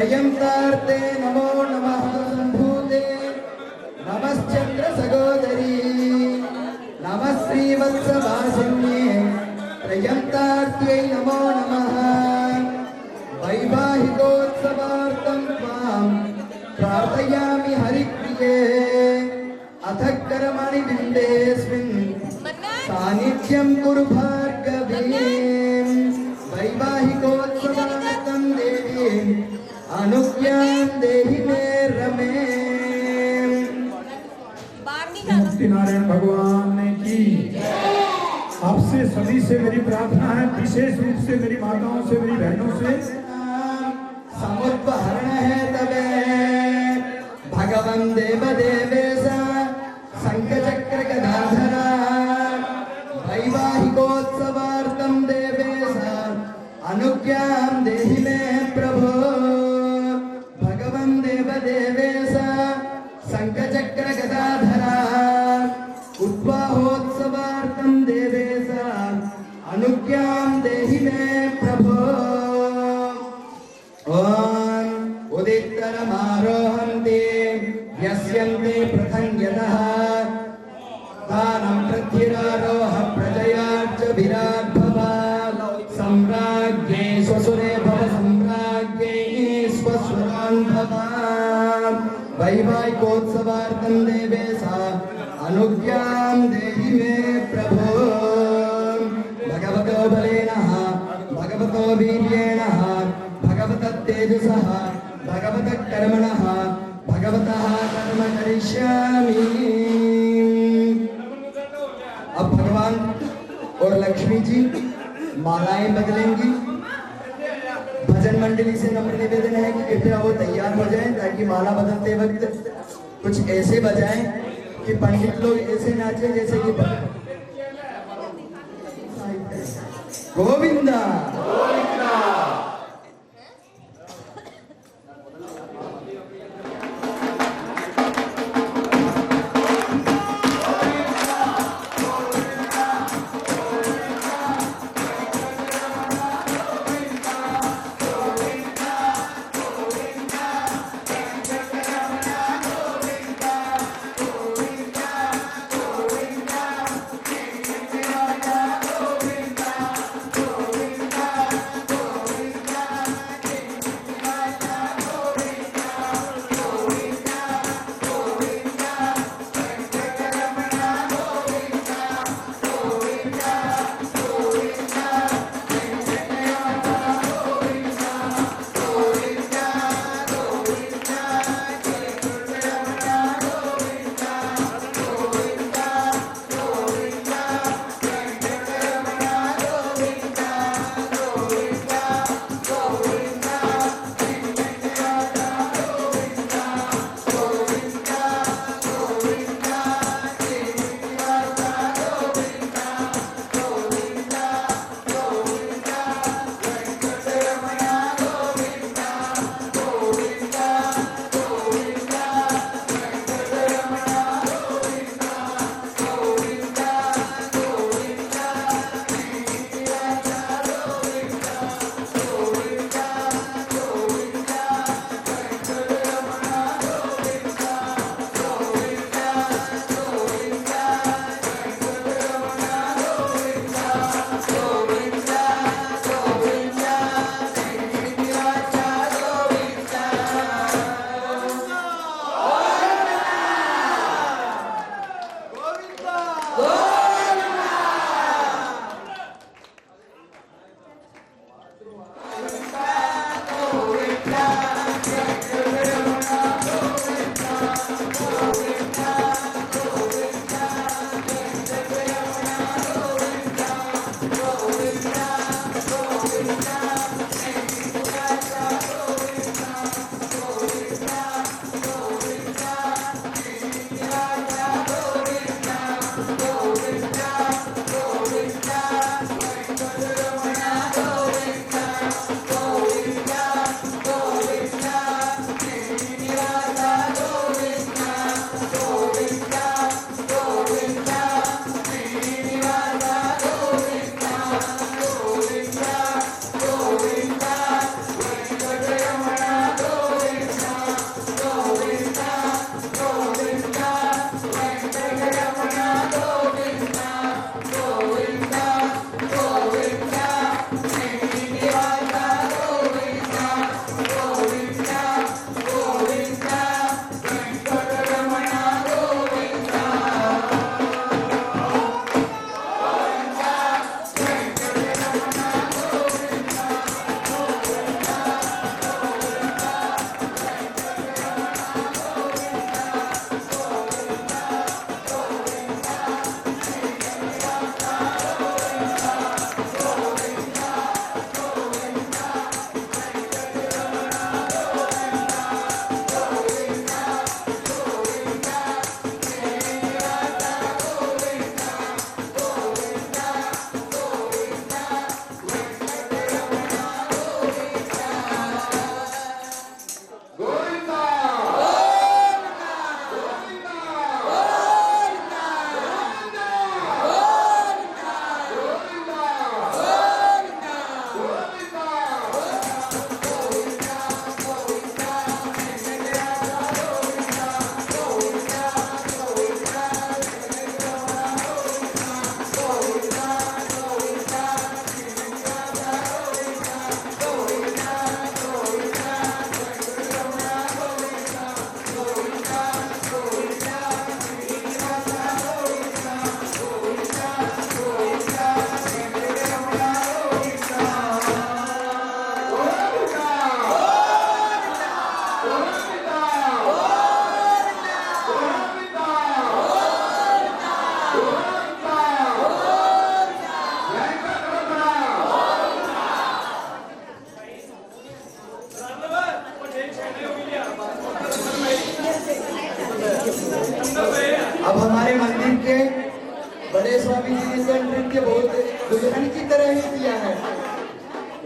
त्रयंतार्ते नमो नमः संभूते नमश्चंद्र सगोदरी नमः श्रीवत्सवासिन्ये त्रयंतार्त्यै नमो नमः वैवाहिकोत्सवार्थं त्वां प्रार्थयामि हरिप्रिये अथ कर्मणि बिन्देऽस्मिन् सानिध्यं कुरु भार्गवी वैवाहिकोत्सवार्थं देवी अनुज्ञां देहि मे रमे। नारायण भगवान की आपसे सभी से मेरी प्रार्थना है, विशेष रूप से मेरी माताओं से, मेरी बहनों से। समुद्वहरण है तबे भगवन् देव देवेश शंखचक्र गदाधरा वैवाहिकोत्सवार्थं देवेश अनुज्ञां देहि मे प्रभो भगवन् देव देवेश शंखचक्र गदाधरा उत्वाहोत्सवार्थं देवेश अनुज्ञां देहि मे प्रभो। ओम उदित्तरमारोहन्ते यस्यन्ते प्रथङ्गतः दानं प्रथिरारोह प्रजयार्च विराट्भव सम्राज्ञे स्वसुरे भव सम्राज्ञे स्वस्वरान् भव वैवाहिकोत्सवार्थं देवेश अनुज्ञां देहि मे प्रभो भगवतो बलेन भगवतो वीर्येण भगवतः तेजसः भगवतः कर्मणः भगवतः कर्म करिष्यामि। अब भगवान और लक्ष्मी जी मालाएं बदलेंगी। भजन मंडली से नम्र निवेदन है कि कृपया वो तैयार हो जाएं ताकि माला बदलते वक्त कुछ ऐसे बजाएं कि पंडित लोग ऐसे नाचे जैसे कि गोविंदा गोविंदा।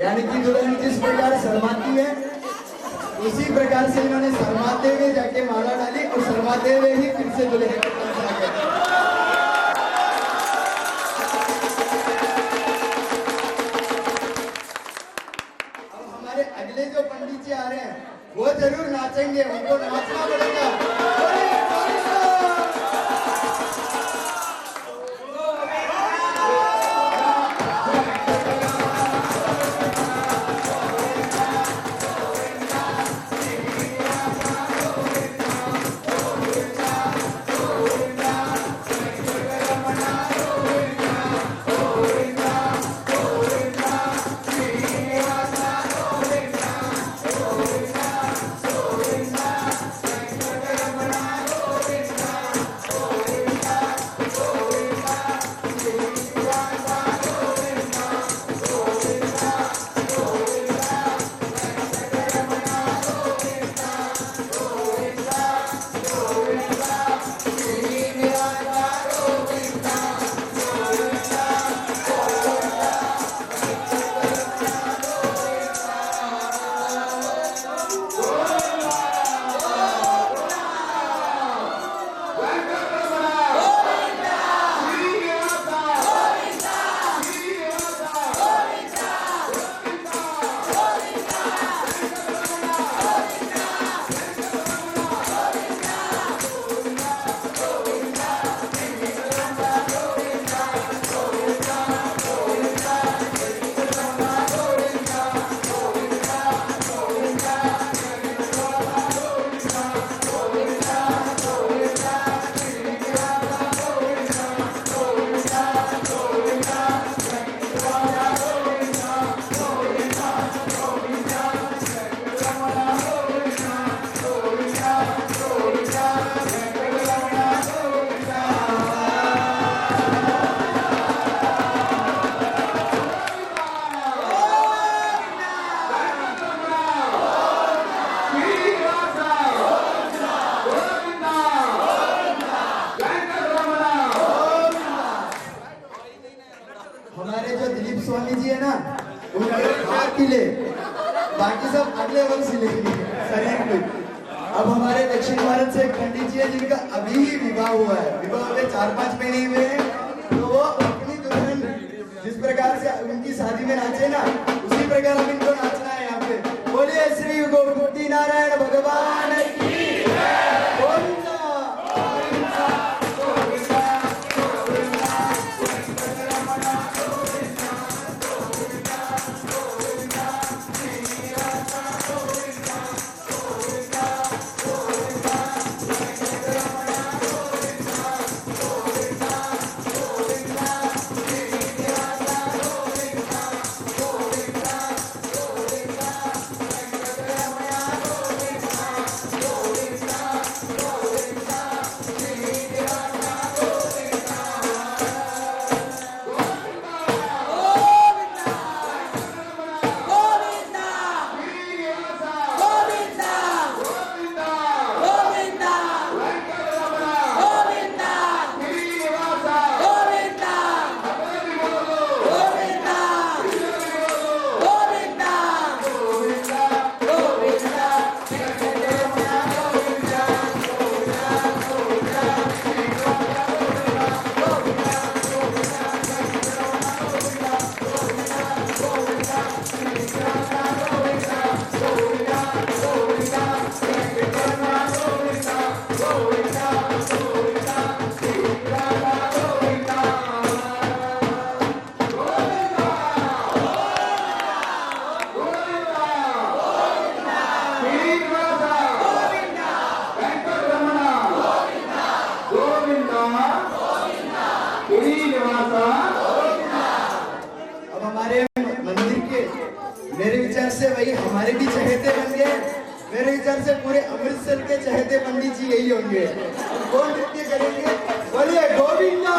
यानी कि दुल्हन जिस प्रकार शर्माती है उसी प्रकार से इन्होंने शर्माते हुए जाके माला डाली और शर्माते हुए ही फिर से दुल्हे के पास आ गए। अब हमारे अगले जो पंडित जी आ रहे हैं वो जरूर नाचेंगे, उनको नाचना पड़ेगा। हमारे जो दिलीप स्वामी जी है ना उनके हाथ मिले, बाकी सब अगले वर्ष लेंगे। अब हमारे दक्षिण भारत से एक पंडित जी है जिनका अभी ही विवाह हुआ है, विवाह हुए 4-5 महीने हुए हैं, तो वो अपनी दुल्हन जिस प्रकार से उनकी शादी में नाचे ना उसी प्रकार हम इनको नाचना है। यहाँ पे बोलिए श्री गोकुटी नारायण भगवान की गोविंदा। अब हमारे मंदिर के मेरे विचार से वही हमारे भी चहेते बन गए। मेरे विचार से पूरे अमृतसर के चहेते पंडित जी यही होंगे। कौन नृत्य करेंगे? बोलिए गोविंदा।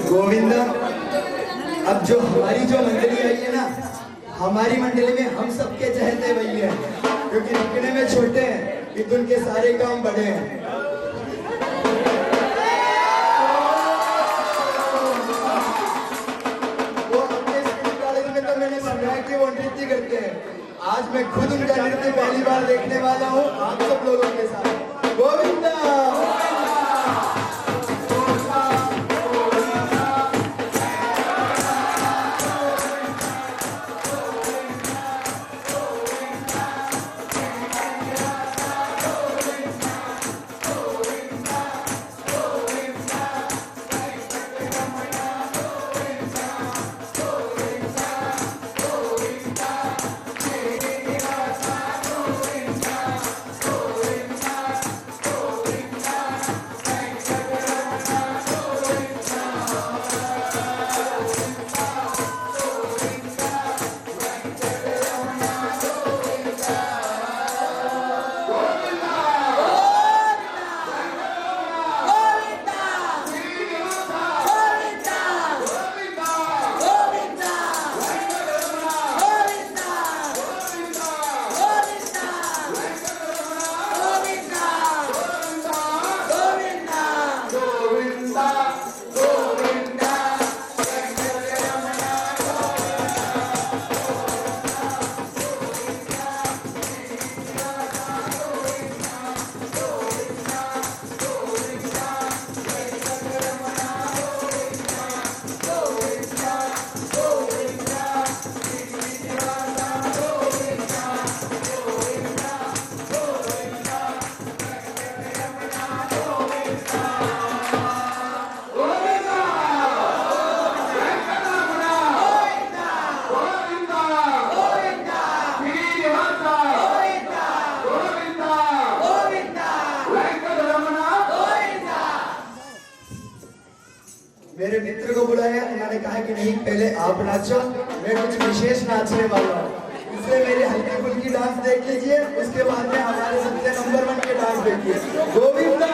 गोविंद, अब जो हमारी जो मंडली आई है ना, हमारी मंडली में हम सबके चहेते वही है, क्योंकि दिखने में छोटे हैं लेकिन उनके सारे काम बड़े हैं। वो अपने स्कूल कॉलेज में तो मैंने सुना है कि वो नृत्य करते हैं। आज मैं खुद उनका नृत्य पहली बार देखने वाला हूँ आप सब लोगों के साथ। गोविंदा मेरे मित्र को बुलाया, उन्होंने कहा कि नहीं पहले आप नाचो, मैं कुछ विशेष नाचने वाला हूँ, इसलिए मेरी हल्की फुल्की डांस देख लीजिए, उसके बाद में हमारे सबसे नंबर 1 के डांस देखिए। गोविंदा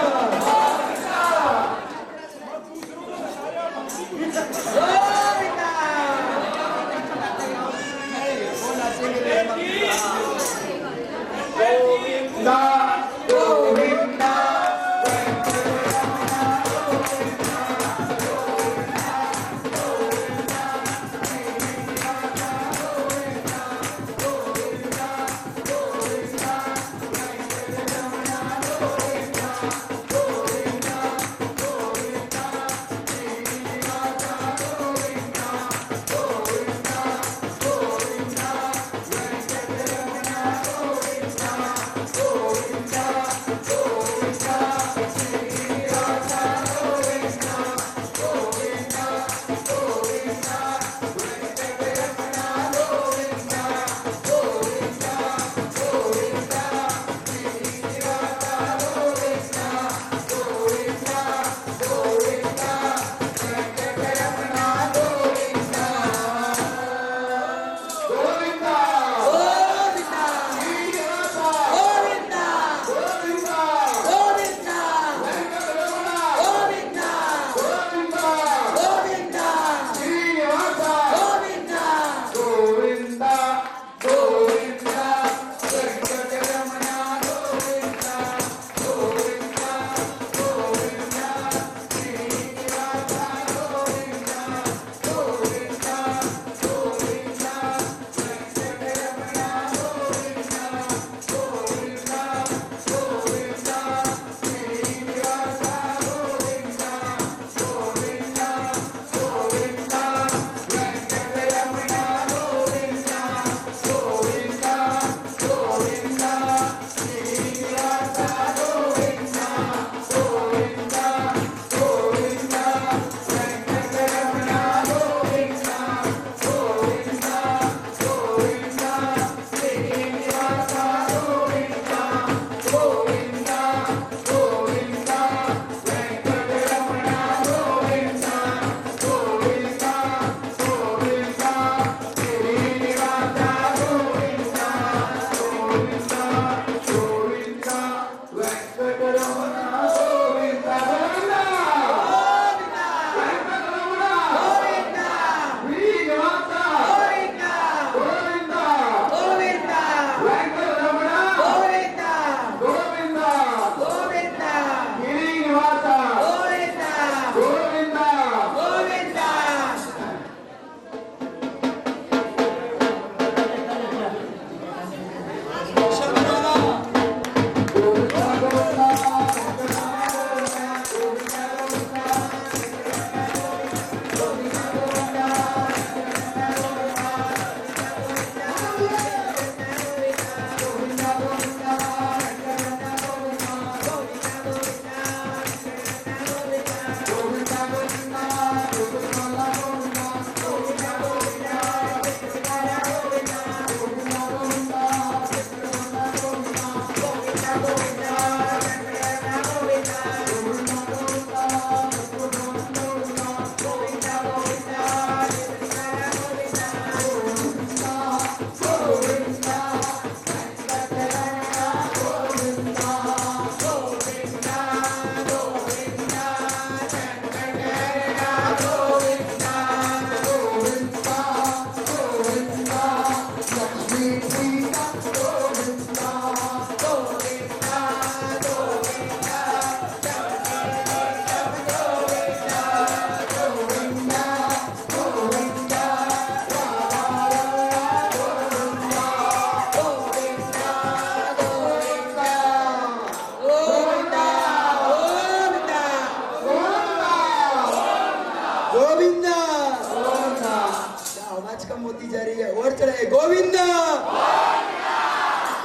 गोविंदा आवाज कम होती जा रही है और चढ़े गोविंदा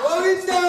गोविंदा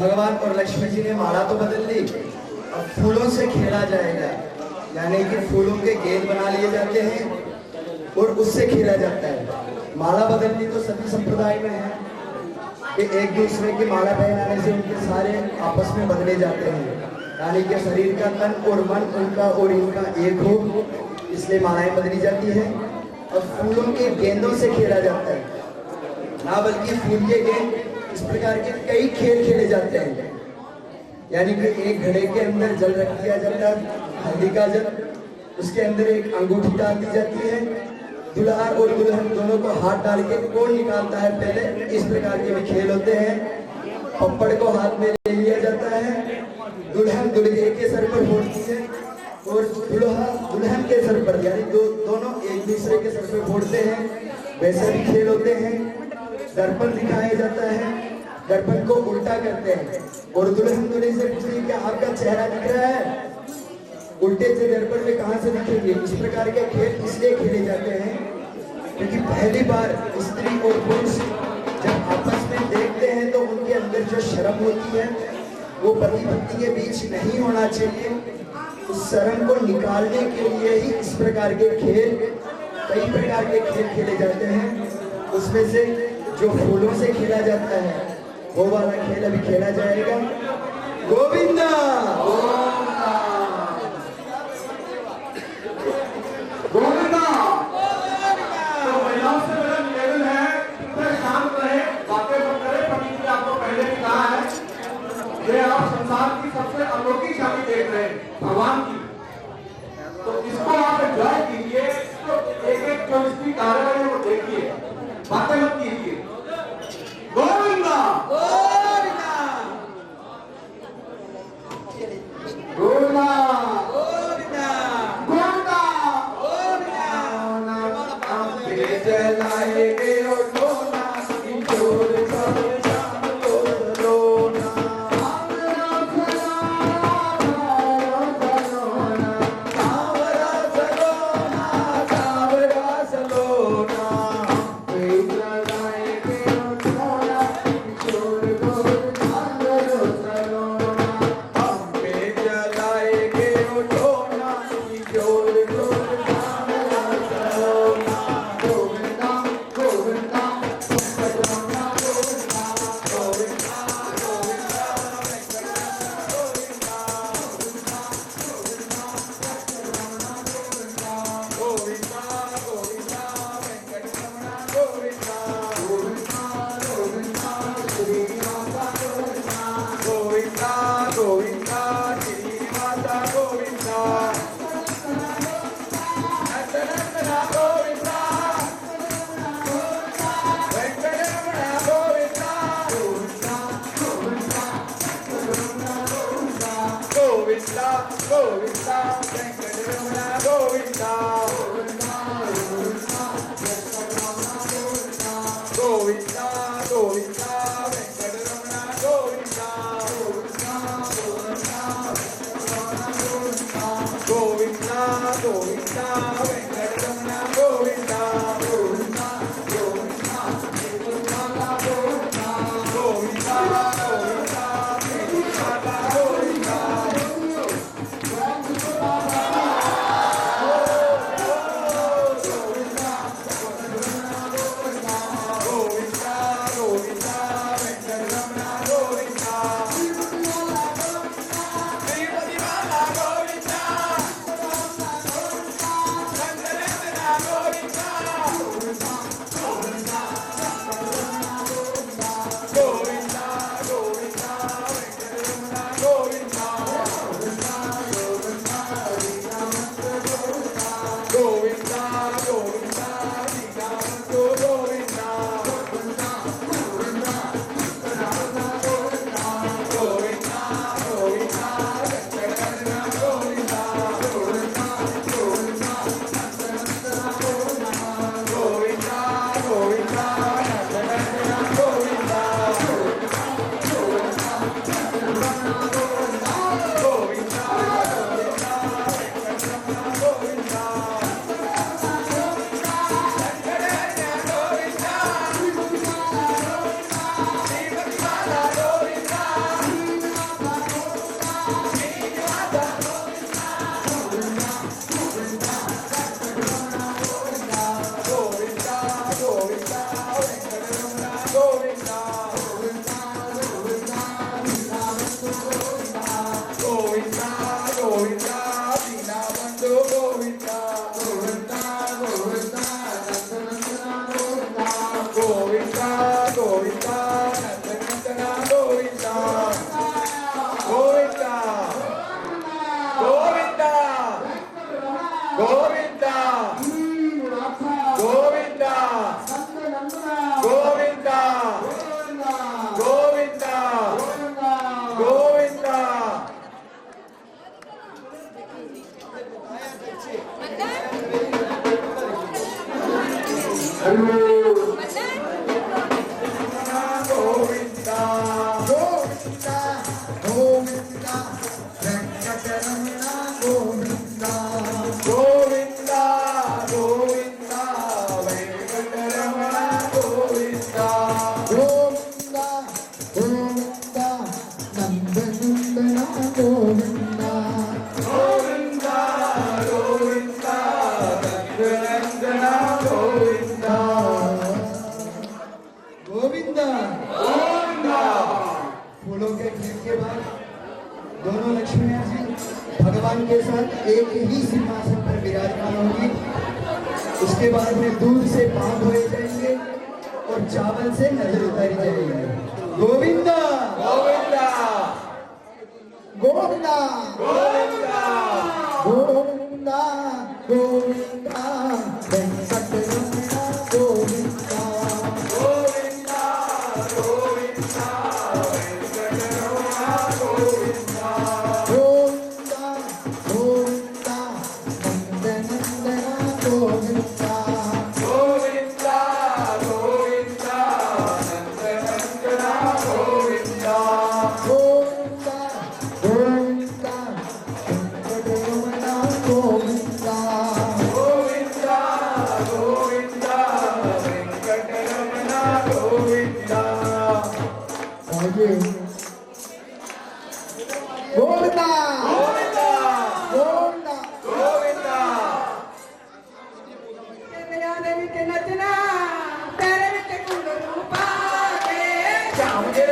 भगवान और लक्ष्मी जी ने माला तो बदल ली, अब फूलों से खेला जाएगा, यानी कि फूलों के गेंद बना लिए जाते हैं और उससे खेला जाता है। माला बदलनी तो सभी संप्रदाय में है कि एक दूसरे की माला पहनाने से उनके सारे आपस में बदले जाते हैं, यानी कि शरीर का तन और मन उनका और इनका एक हो, इसलिए मालाएं बदली जाती है। और फूलों के गेंदों से खेला जाता है, ना बल्कि फूल के गेंद इस प्रकार के कई खेल खेले जाते हैं, यानी कि एक घड़े के अंदर जल रख दिया जाता है, हल्दी का जल, उसके अंदर एक अंगूठी डाल दी जाती है, दुल्हा और दुल्हन दोनों को हाथ डाल के कौन निकालता है पहले, इस प्रकार के भी खेल होते हैं। पप्पड़ को हाथ में ले लिया जाता है, दुल्हन दुल्हे के सर पर फोड़ती है और दुल्हा दुल्हन के सर पर, यानी दोनों एक दूसरे के सर पर फोड़ते हैं, वैसे भी खेल होते हैं। दर्पण दिखाया जाता है, दर्पण को उल्टा करते हैं और दुल्हन दुल्हे से पूछती है कि आपका चेहरा दिख रहा है, उल्टे से दर्पण में कहां से दिखेंगे। इस प्रकार के खेल इसलिए खेले जाते हैं क्योंकि पहली बार स्त्री और पुरुष जब आपस में देखते हैं तो उनके अंदर जो शर्म होती है वो पति पत्नी के बीच नहीं होना चाहिए। उस शर्म को निकालने के लिए ही इस प्रकार के खेल, कई प्रकार के खेल खेले जाते हैं। उसमें से जो फूलों से खेला जाता है वो वाला खेल अभी खेला जाएगा। गोविंदा गोविंदा। तो महिलाओं से मेरा निवेदन है कि शांत रहे, बातें मत करें। पंडित जी आपको पहले भी कहा है कि आप संसार की सबसे अनोखी शादी देख रहे हैं, भगवान की, तो इसको आप एंजॉय कीजिए, तो एक एक जो इसकी कार्रवाई है वो देखिए, बातें मत कीजिए। गोविंदा गोविंदा गोविंदा गोविंदा जलाएंगे और सोना जोर सब शाम को रोना सावरा सलोना सावरा सलोना जलाएंगे और सोना जोर जोर शाम को रोना हम पे जलाएंगे और सोना जोर जोर शाम को रोना Govinda Govinda Govinda Govinda Govinda, Govinda, Venkatramana, Govinda. दोनों लक्ष्मियां जी भगवान के साथ एक ही सिंहासन पर विराजमान होंगी। उसके बाद में दूध से पांव धोए जाएंगे और चावल से नजर उतारी जाएगी। गोविंदा गोविंदा गोविंदा गोविंदा गोविंदा गोविंदा वेंकटरमण गोविंदा गोविंदा गोविंदा वेंकटरमण गोविंदा गोविंदा गोविंदा नंदनंदन गोविंदा गोविंदा गोविंदा नंदनंदन गोविंदा गोविंदा गोविंदा वेंकटरमण गोविंदा गोविंदा गोविंदा वेंकटरमण गोविंदा आगे गोविंदा गोविंदा गोविंदा गोविंदा श्याम जय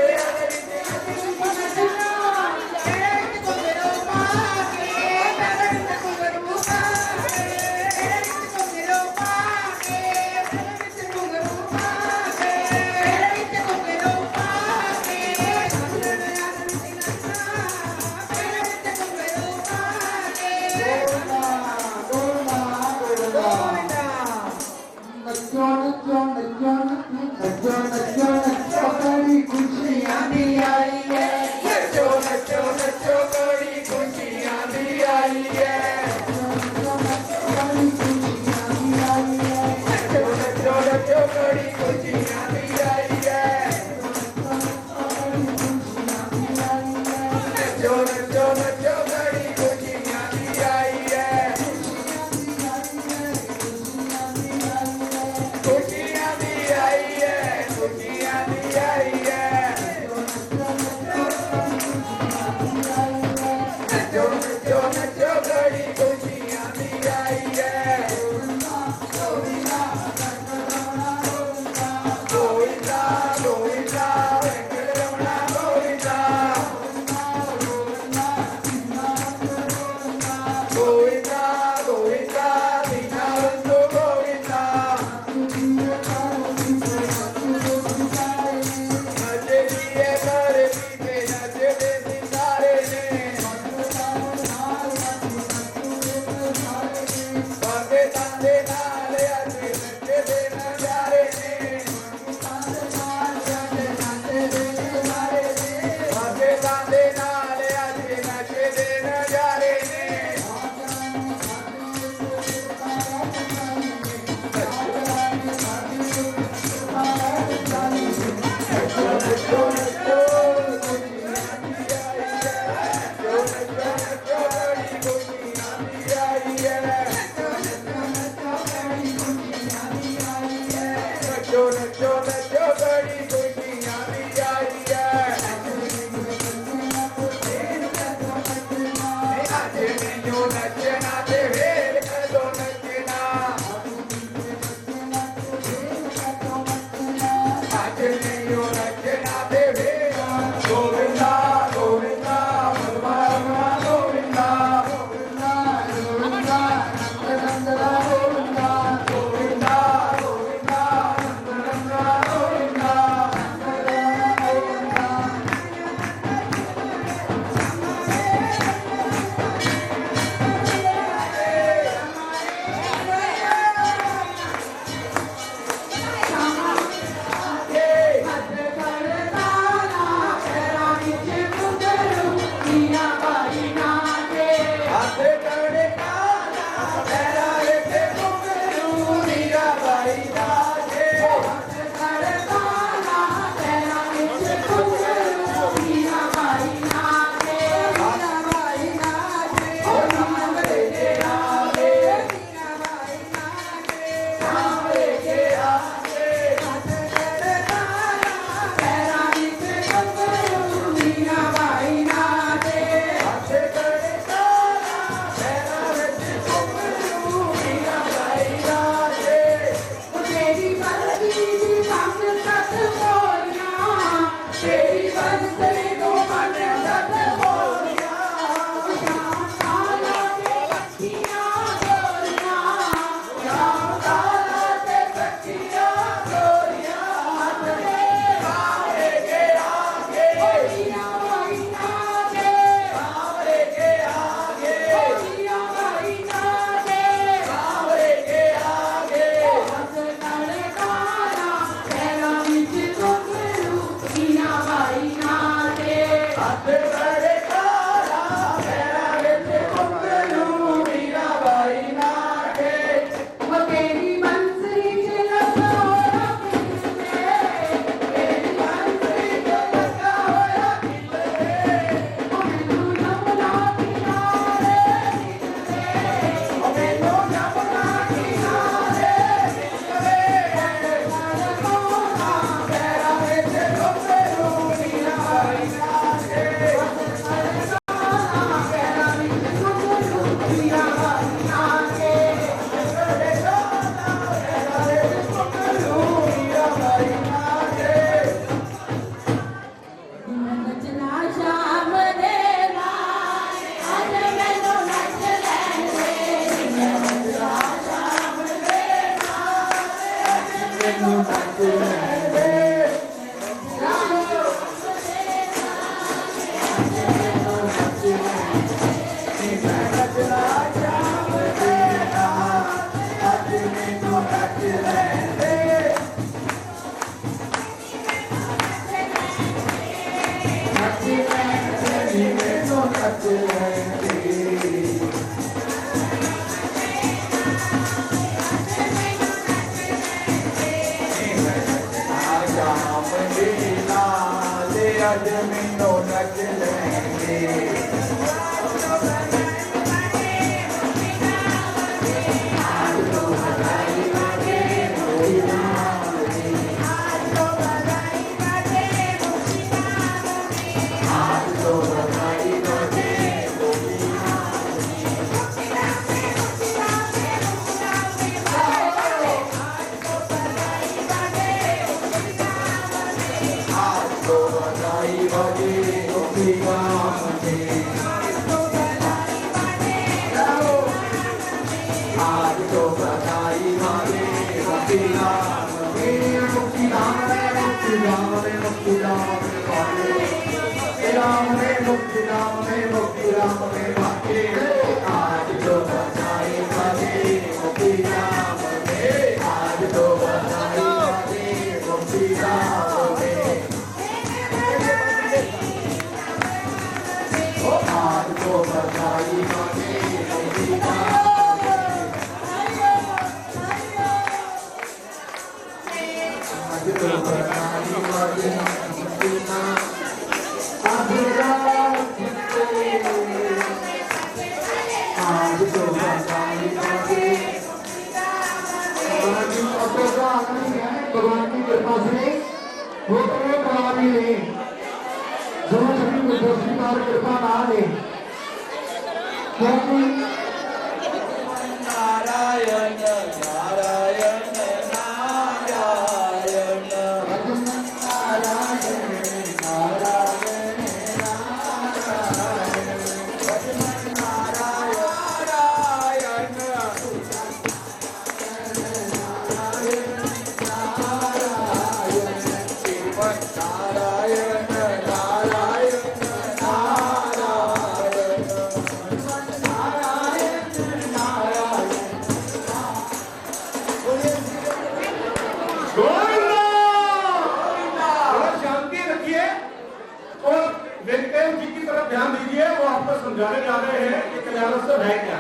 समझाने जा रहे हैं कि कल्याणोत्सव है क्या।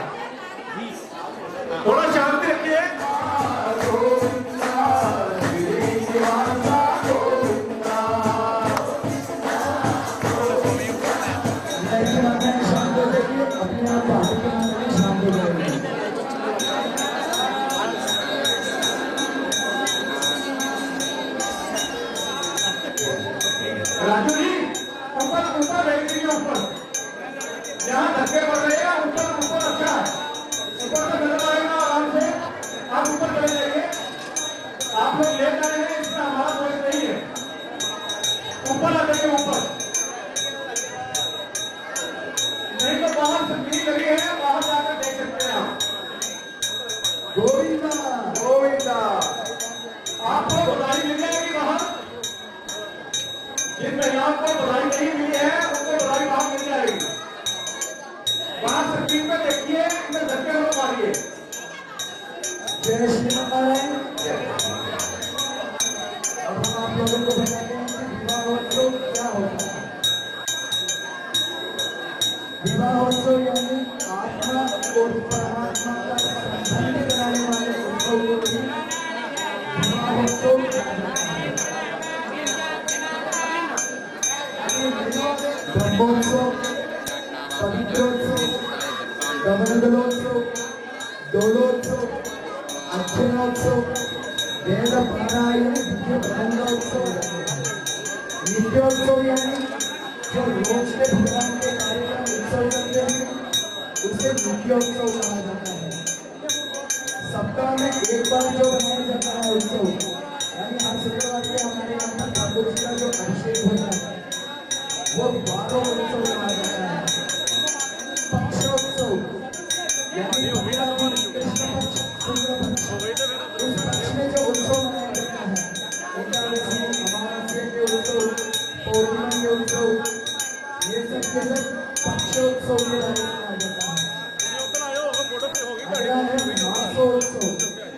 थोड़ा शांति रखिए। राजू जी ऊपर ऊपर बैठिए, ऊपर जहाँ धक्के पड़ रहे हैं ऊपर ऊपर अच्छा है, ऊपर से नजर आएगा आराम से। आप ऊपर चले जाइए, आप लोग लेट आए हैं इसमें हमारा कोई नहीं है। ऊपर आ जाइए, ऊपर नहीं तो बाहर से भीड़ लगी है, बाहर जाकर देख सकते हैं आप। गोविंदा गोविंदा आपको बधाई मिल जाएगी बाहर। जिन महिलाओं को बधाई नहीं मिली है उनको बधाई बाहर मिल जाएगी। बाहर स्क्रीन पे देखिए, इधर धक्के मत मारिए। जय श्री नारायण। अब हम आप लोगों को बताते हैं कि विवाह हो तो क्या होता है। विवाहोत्सव यानी आत्मा और परमात्मा का संबंध कराने वाले उत्सव को भी विवाहोत्सव ब्रह्मोत्सव, पवित्रोत्सव, गमनदलोत्सव, डोलोत्सव, अर्चनोत्सव, वेद पारायण, दिव्य प्रबंधोत्सव, नित्योत्सव यानी जो रोज के भगवान के कार्यक्रम उत्सव करते हैं उसे नित्योत्सव कहा जाता है। सप्ताह में एक बार जो मनाया जाता है उत्सव यानी हर शुक्रवार के हमारे यहाँ पर ठाकुर जी का जो अभिषेक होता है वो 12 उत्सव कहा जाता है। पक्षोत्सव यानी कृष्ण पक्ष, शुक्ल पक्ष, उस पक्ष में जो उत्सव मनाया जाता है एकादशी, अमावस्या के उत्सव, पूर्णिमा के उत्सव, ये सब के सब पक्षोत्सव के बारे में कहा जाता है। अगला है मासोत्सव,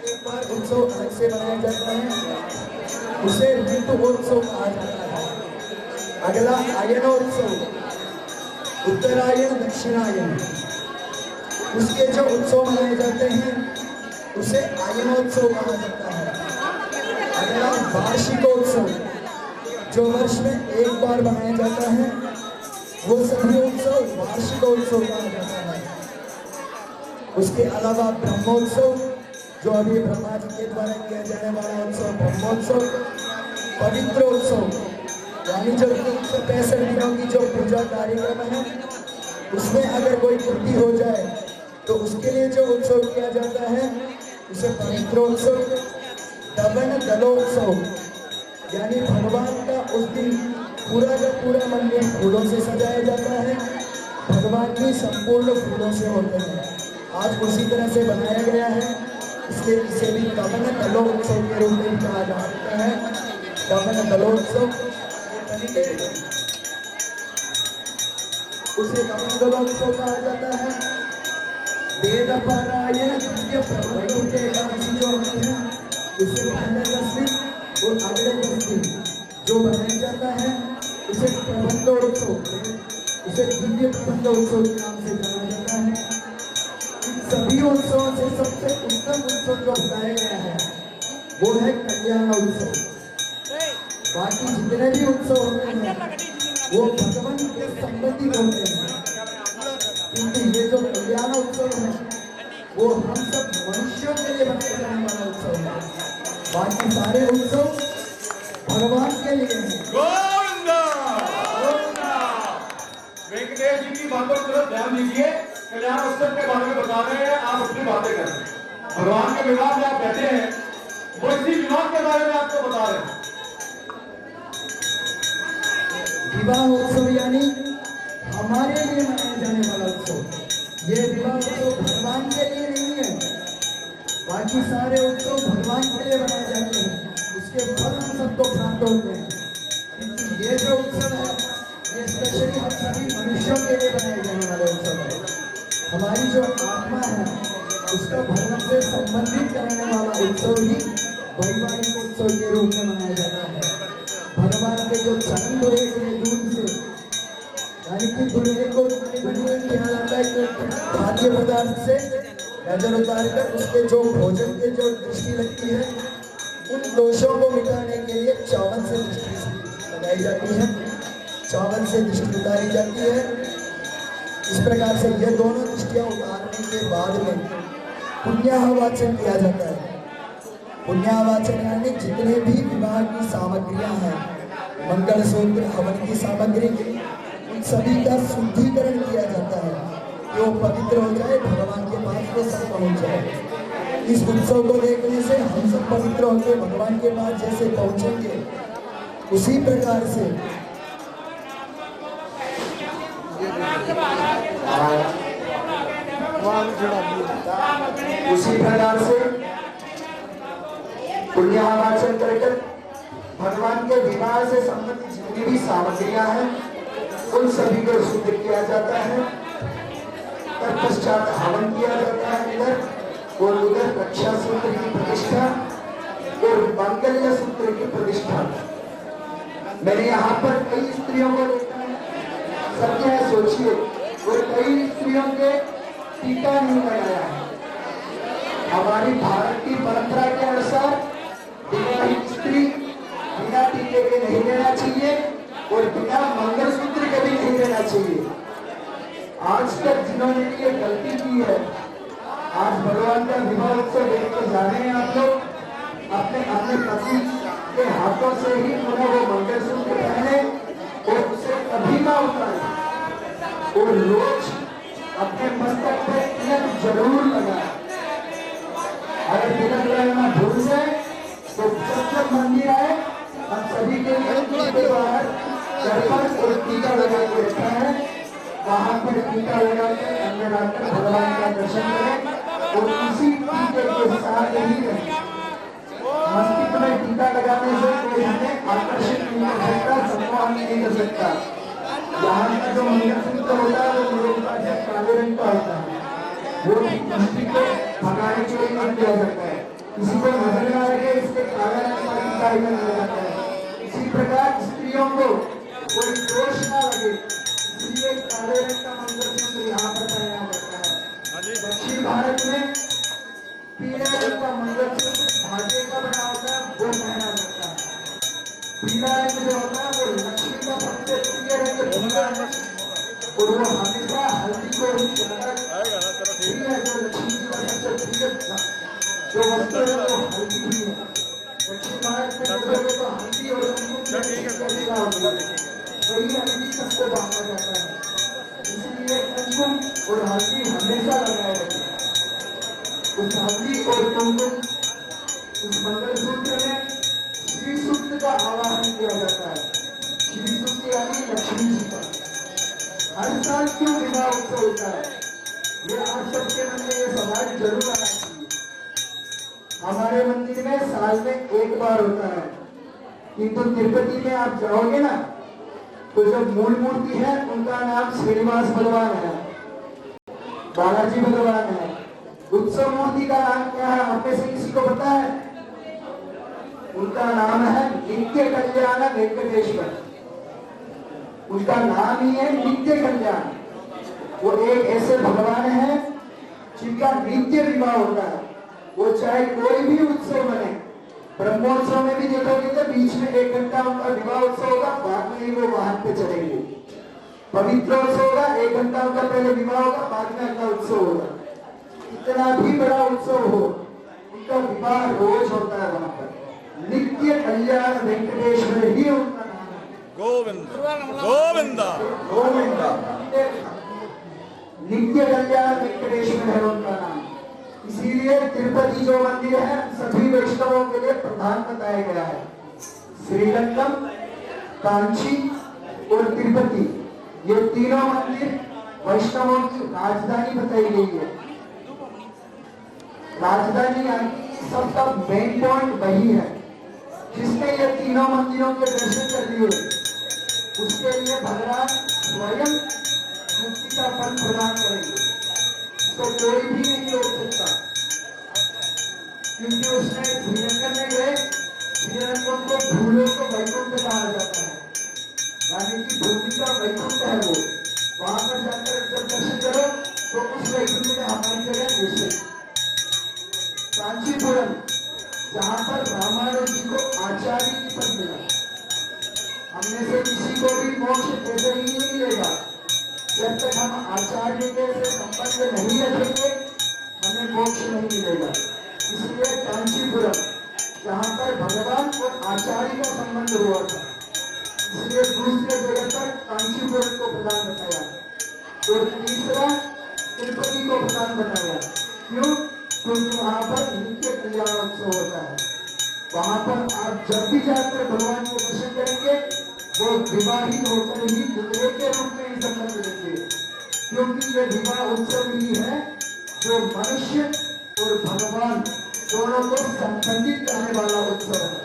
एक बार उत्सव अलग से मनाया जाता है उसे ऋतुओत्सव कहा जाता है। अगला अयनोत्सव, उत्तरायण दक्षिणायन, उसके जो उत्सव मनाए जाते हैं उसे अयनोत्सव कहा जाता है। अगला वार्षिकोत्सव, जो वर्ष में एक बार मनाया जाता है वो सभी उत्सव वार्षिकोत्सव कहा जाता है। उसके अलावा ब्रह्मोत्सव, जो अभी ब्रह्मा जी के द्वारा किया जाने वाला उत्सव ब्रह्मोत्सव, पवित्रोत्सव यानी जो 365 दिनों की जो पूजा कार्यक्रम है उसमें अगर कोई त्रुटि हो जाए तो उसके लिए जो उत्सव किया जाता है उसे पवित्रोत्सव, दमन दलोत्सव यानी भगवान का उस दिन पूरा का पूरा मंदिर फूलों से सजाया जाता है, भगवान भी संपूर्ण फूलों से होते हैं। आज उसी तरह से बनाया गया है, इसलिए इसे भी दमन दलोत्सव के रूप में कहा जाता है। दमन दलोत्सव उसे दमन दलोत्सव कहा जाता है। वेद पारायण, दिव्य प्रबंधों के एकादशी जो होती है उसे पहले 10 दिन और अगले 10 दिन जो बनाया जाता है उसे प्रबंधोत्सव, उसे दिव्य प्रबंधोत्सव के नाम से जाना जाता है। इन सभी उत्सवों से सबसे उत्तम उत्सव जो बताया गया है वो है कल्याण उत्सव। बाकी जितने भी उत्सव होते हैं वो भगवान के संबंधित होते हैं, क्योंकि ये जो कल्याण उत्सव है वो हम सब मनुष्यों के लिए बनाए जाने वाला उत्सव है। बाकी सारे उत्सव भगवान के लिए हैं। वेंकटेश जी की बातों की तरफ ध्यान दीजिए। कल्याण उत्सव के बारे में बता रहे हैं, आप अपनी बातें कर रहे हैं। भगवान के विवाह में आप बैठे हैं, वो इसी विवाह के बारे में आपको बता रहे हैं। विवाह उत्सव यानी हमारे लिए मनाया जाने वाला उत्सव। ये विवाह उत्सव भगवान के लिए नहीं है, बाकी सारे उत्सव भगवान के लिए मनाए जाते हैं, उसके फल हम सबको प्राप्त होते हैं। क्योंकि ये जो उत्सव है ये स्पेशली हम सभी मनुष्यों के लिए बनाए जाने वाला उत्सव है। हमारी जो आत्मा है उसका भगवान से संबंधित करने वाला उत्सव ही वैवाहिक उत्सव के रूप में मनाया जाता है। भगवान के जो चरण धोए गए दूध से यानी कि दूल्हे को किया जाता है कि खाद्य पदार्थ से नजर उतार कर उसके जो भोजन के जो दृष्टि लगती है उन दोषों को मिटाने के लिए चावल से दृष्टि लगाई जाती है, चावल से दृष्टि उतारी जाती है। इस प्रकार से ये दोनों दृष्टियां उतारने के बाद में पुण्याहवाचन किया जाता है। पुण्याहवाचन यानी जितने भी विवाह की सामग्रियां हैं, मंगलसूत्र, हवन की सामग्री, उन सभी का शुद्धिकरण किया जाता है कि वो पवित्र हो जाए, भगवान के पास वो सब पहुंच जाए। इस उत्सव को देखने से हम सब पवित्र होकर भगवान के पास जैसे पहुंचेंगे उसी प्रकार से पुण्याहवाचन कर भगवान के विवाह से संबंधित जितनी भी सामग्रियां हैं उन सभी को शुद्ध किया जाता है। तत्पश्चात हवन किया जाता है इधर, और उधर रक्षा सूत्र की प्रतिष्ठा और मांगल्य सूत्र की प्रतिष्ठा। मैंने यहाँ पर कई स्त्रियों को देखा है। सब क्या सोचिए और कई स्त्रियों के टीका नहीं लगाया है। हमारी भारत की परंपरा के अनुसार विवाहित स्त्री बिना टीके के नहीं लेना चाहिए और बिना मंगलसूत्र के भी नहीं लेना चाहिए। आज तक जिन्होंने ये गलती की है, आज भगवान का विवाह उत्सव देख के जा रहे हैं आप लोग, अपने अपने पति के हाथों से ही उन्हें वो मंगलसूत्र पहने और उसे कभी ना उतारे और रोज अपने मस्तक पे तिलक जरूर लगाए। अगर तिलक लगाना भूल जाए तो जब मंदिर आए हम सभी के लिए बाहर घर पर और टीका लगा के रखा है, वहां पर टीका लगा के अंदर आकर भगवान का दर्शन करें और उसी टीके के साथ ही रहें। मस्तिष्क में टीका लगाने से कोई हमें आकर्षित नहीं कर सकता, सम्मोहन नहीं कर सकता। यहाँ का जो मंगलसूत्र होता है वो लोगों का जब काले रंग का होता है, वो मस्तिष्क को भगाने के लिए नहीं किया जाता है। किसी को नजर ना लगे इसके काला रंग का टीका लगाया जाता है। इसी प्रकार स्त्रियों को कोई दोष ना लगे इसलिए काले रंग का मंगलसूत्र यहाँ पर पहनाया जाता है। दक्षिण भारत में पीले रंग का मंगलसूत्र धागे का बना होता है, वो पहना जाता है। पीला रंग जो होता है वो लक्ष्मी का सबसे प्रिय रंग होता है और वो हमेशा हल्दी को ही प्रिय है। जो लक्ष्मी जी का सबसे प्रिय जो वस्तु है वो हल्दी ही है। दक्षिण भारत में देखोगे तो हल्दी और वही हल्दी सबको बांटा जाता है, इसलिए कुमकुम और हल्दी हमेशा लगाया जाता है। उस हल्दी और कुमकुम उस मंगलसूत्र में श्री सूक्त का आवाहन किया जाता है। श्री सूक्त यानी लक्ष्मी जी का। हर साल क्यों विवाह उत्सव होता है, ये आप सबके मन में ये सवाल जरूर आना चाहिए। हमारे मंदिर में साल में एक बार होता है, किंतु तिरुपति में आप जाओगे ना तो जो मूल मूर्ति है उनका नाम श्रीनिवास भगवान है, बालाजी भगवान है। उत्सव मूर्ति का नाम क्या है, आप में से किसी को पता है? उनका नाम है नित्य कल्याण वेंकटेश्वर। उनका नाम ही है नित्य कल्याण। वो एक ऐसे भगवान है जिनका नित्य विवाह होता है। वो चाहे कोई भी उत्सव बने, ब्रह्मोत्सव में भी देखोगे तो बीच में 1 घंटा उनका विवाह उत्सव होगा, बाद में ही वो वहां पे चलेंगे। पवित्र उत्सव होगा, 1 घंटा उनका पहले विवाह होगा, बाद में अगला उत्सव होगा। इतना भी बड़ा उत्सव हो, उनका विवाह रोज होता है वहां पर। नित्य कल्याण वेंकटेश्वर ही उनका नाम है। गोविंदा गोविंदा गोविंदा नित्य कल्याण वेंकटेश्वर है उनका नाम। इसीलिए तिरुपति जो मंदिर है सभी वैष्णवों के लिए प्रधान बताया गया है। श्रीरंगम, कांची और तिरुपति, ये तीनों मंदिर वैष्णवों की राजधानी बताई गई है। राजधानी यानी सबका मेन पॉइंट वही है। जिसने ये तीनों मंदिरों के दर्शन कर लिए उसके लिए भगवान स्वयं मुक्ति का फल प्रदान करेंगे, तो कोई भी नहीं रोक सकता। क्योंकि उसने श्रीरंगम में गए, श्रीरंगम को भूलों को वैकुंठ कहा जाता है, यानी कि भूमि का वैकुंठ है वो। वहां पर जाकर जब दर्शन करो तो उस वैकुंठ में हमारी जगह निश्चित। कांचीपुरम जहाँ पर रामानुज जी को आचार्य की पद मिला, हमने से किसी को भी मोक्ष ऐसे ही नहीं मिलेगा जब तक हम आचार्य के से संबंध नहीं रखेंगे, हमें मोक्ष नहीं मिलेगा। इसलिए कांचीपुरम जहाँ पर भगवान और आचार्य का संबंध हुआ था, इसलिए दूसरे जगह पर कांचीपुरम को प्रधान बताया और तीसरा तिरुपति को प्रधान बताया। क्यों? क्योंकि वहां पर नित्य कल्याण उत्सव होता है। वहां पर आप जब भी जाकर भगवान के दर्शन करेंगे वो विवाहित होकर ही दूल्हे के रूप में ही संबंध रखेंगे, क्योंकि ये विवाह उत्सव ही है जो मनुष्य और भगवान दोनों को संबंधित करने वाला उत्सव है।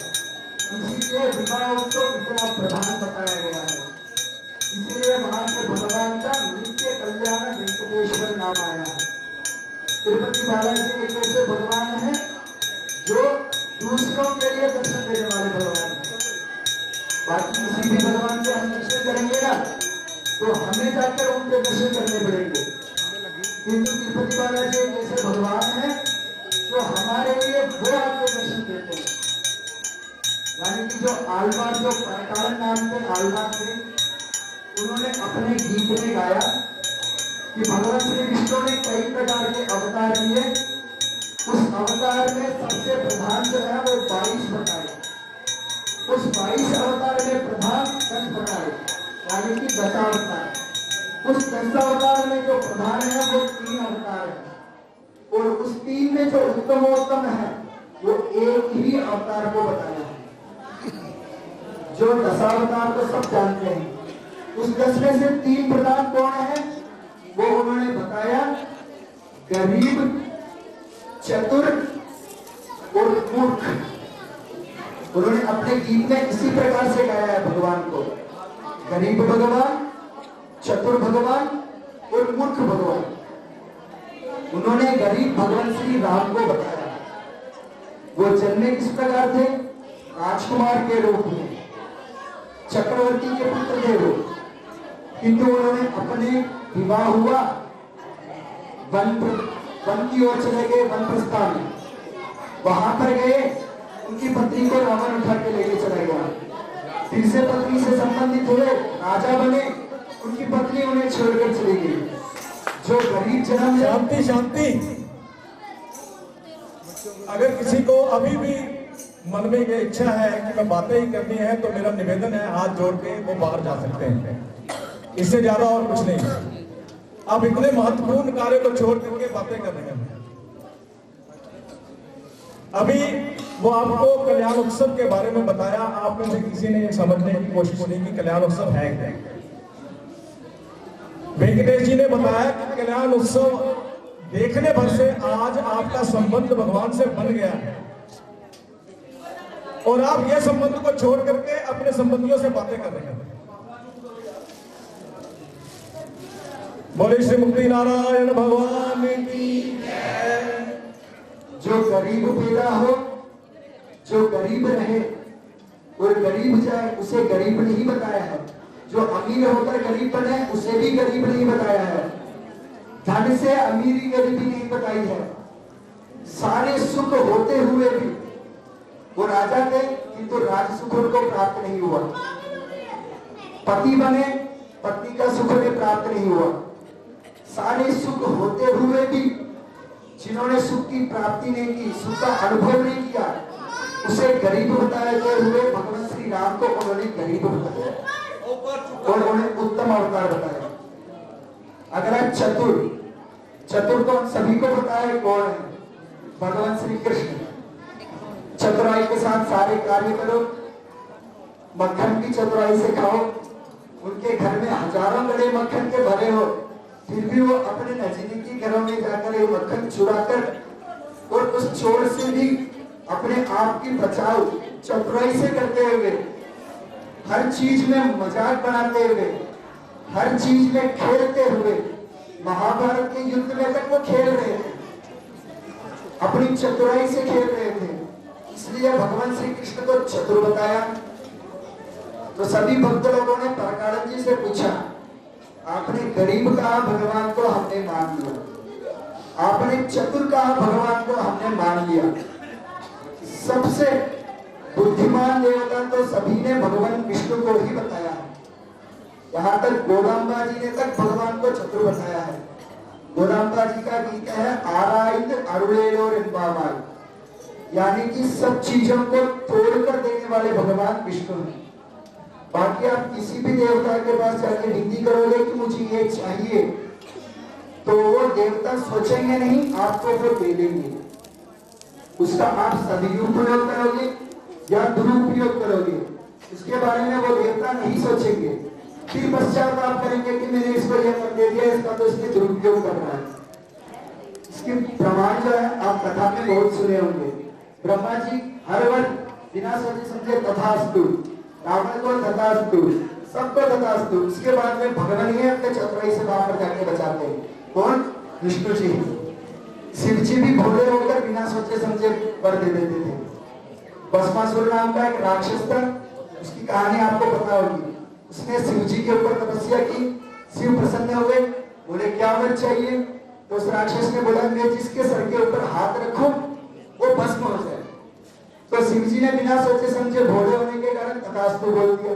इसीलिए विवाह उत्सव इतना प्रधान बताया गया है। इसीलिए वहां के भगवान का नित्य कल्याण वेंकटेश्वर नाम आया है। तिरुपति बालाजी एक ऐसे भगवान है जो दूसरों के लिए दर्शन देने वाले भगवान है। बाकी किसी भी भगवान के हम दर्शन करेंगे ना तो हमें जाकर उनके दर्शन करने पड़ेंगे। किंतु तिरुपति बालाजी एक ऐसे भगवान है जो हमारे लिए वो आपके दर्शन देते हैं। यानी कि जो आलवार, जो परकालन नाम के आलवार थे, उन्होंने अपने गीत में गाया कि भगवान श्री विष्णु ने कई प्रकार के अवतार लिए, उस अवतार में सबसे प्रधान जो है वो 22 बताए। उस 22 अवतार में प्रधान 10 बताए, यानी कि 10 अवतार। उस 10 अवतार में जो प्रधान है वो 3 अवतार है, और उस 3 में जो उत्तमोत्तम है वो एक ही अवतार को बताया है। जो 10 अवतार को सब जानते हैं, उस 10 में से 3 प्रधान कौन है वो उन्होंने बताया, गरीब, चतुर और मूर्ख। उन्होंने अपने गीत में इसी प्रकार से गाया है भगवान को, गरीब भगवान, चतुर भगवान और मूर्ख भगवान। उन्होंने गरीब भगवान श्री राम को बताया। वो जन्मे किस प्रकार थे? राजकुमार के रूप में, चक्रवर्ती के पुत्र थे वो, किंतु उन्होंने अपने विवाह हुआ, वन की ओर चले गए, वन प्रस्थान में। वहां पर गए, उनकी पत्नी को रावण उठा के लेके चला गया। फिर से पत्नी से संबंधित हुए, राजा बने, उनकी पत्नी उन्हें छोड़कर चली गई। जो गरीब जन्म, शांति शांति। अगर किसी को अभी भी मन में ये इच्छा है कि मैं बातें ही करनी है, तो मेरा निवेदन है, हाथ जोड़ के वो बाहर जा सकते हैं। इससे ज्यादा और कुछ नहीं। आप इतने महत्वपूर्ण कार्य को छोड़ करके बातें कर रहे हैं। अभी वो आपको कल्याण उत्सव के बारे में बताया, आप में से किसी ने ये समझने की कोशिश नहीं की कल्याण उत्सव है क्या। वेंकटेश जी ने बताया कि कल्याण उत्सव देखने भर से आज आपका संबंध भगवान से बन गया है, और आप ये संबंध को छोड़ करके अपने संबंधियों से बातें कर रहे हैं। बोले श्री मुक्ति नारायण भगवान की। जो गरीब पैदा हो, जो गरीब रहे और गरीब जाए, उसे गरीब नहीं बताया है। जो अमीर होकर गरीब बने, उसे भी गरीब नहीं बताया है। धन से अमीरी गरीबी नहीं बताई है। सारे सुख होते हुए भी वो राजा थे, किंतु राज सुख उनको प्राप्त नहीं हुआ। पति बने, पत्नी का सुख उन्हें प्राप्त नहीं हुआ। सारे सुख होते हुए भी जिन्होंने सुख की प्राप्ति नहीं की, सुख का अनुभव नहीं किया, उसे गरीब बताते हुए भगवान श्री राम को उन्होंने गरीब बताया और उन्हें उत्तम अवतार बताया। अगला चतुर, चतुर तो हम सभी को पता है कौन है, भगवान श्री कृष्ण। चतुराई के साथ सारे कार्य करो, मक्खन की चतुराई से खाओ। उनके घर में हजारों बड़े मक्खन के भरे हो, फिर भी वो अपने नजदीकी घरों में जाकर ये मक्खन चुराकर और उस चोर से भी अपने आप की बचाव चतुराई से करते हुए, हर चीज में मजाक बनाते हुए, हर चीज में खेलते हुए, महाभारत के युद्ध में तक वो खेल रहे थे, अपनी चतुराई से खेल रहे थे। इसलिए भगवान श्री कृष्ण को चतुर बताया। तो सभी भक्त लोगों ने परकालन जी से पूछा, आपने गरीब कहा, भगवान को हमने मान लिया। आपने चतुर कहा, भगवान को हमने मान लिया। सबसे बुद्धिमान देवता तो सभी ने भगवान विष्णु को ही बताया है। यहाँ तक गोदाम्बा जी ने तक भगवान को चतुर बताया है। गोदाम्बा जी का गीत है, आराइंद अरुलेलो रिंबामाल, यानी कि सब चीजों को तोड़कर देने वाले भगवान विष्णु हैं। बाकी आप किसी भी देवता के पास जाके विनती करोगे कि मुझे ये चाहिए, तो वो देवता सोचेंगे नहीं, आपको वो दे देंगे। उसका आप सदुपयोग करोगे या दुरुपयोग करोगे, इसके बारे में वो देवता नहीं सोचेंगे। फिर पश्चाताप करेंगे कि मैंने इसको ये कर दे दिया, इसका तो इसने दुरुपयोग कर रहा है। इसके प्रमाण जो है आप कथा में बहुत सुने होंगे। ब्रह्मा जी हर वर्ष बिना सोचे समझे तथास्तु, रावण को तथास्तु, सबको तथास्तु। उसके बाद में भगवान ही अपने चतुराई से बाहर जाके बचाते हैं। कौन? विष्णु जी। शिव जी भी भोले होकर बिना सोचे समझे वर दे देते थे। भस्मासुर नाम का एक राक्षस था, उसकी कहानी आपको पता होगी। उसने शिव जी के ऊपर तपस्या की, प्रसन्न हुए, बोले क्या वर चाहिए? तो उस राक्षस ने बोला मैं जिसके सर के ऊपर हाथ रखूं वो भस्म हो जाए। तो शिव जी ने बिना सोचे समझे भोले होने के कारण तथास्तु बोल दिया।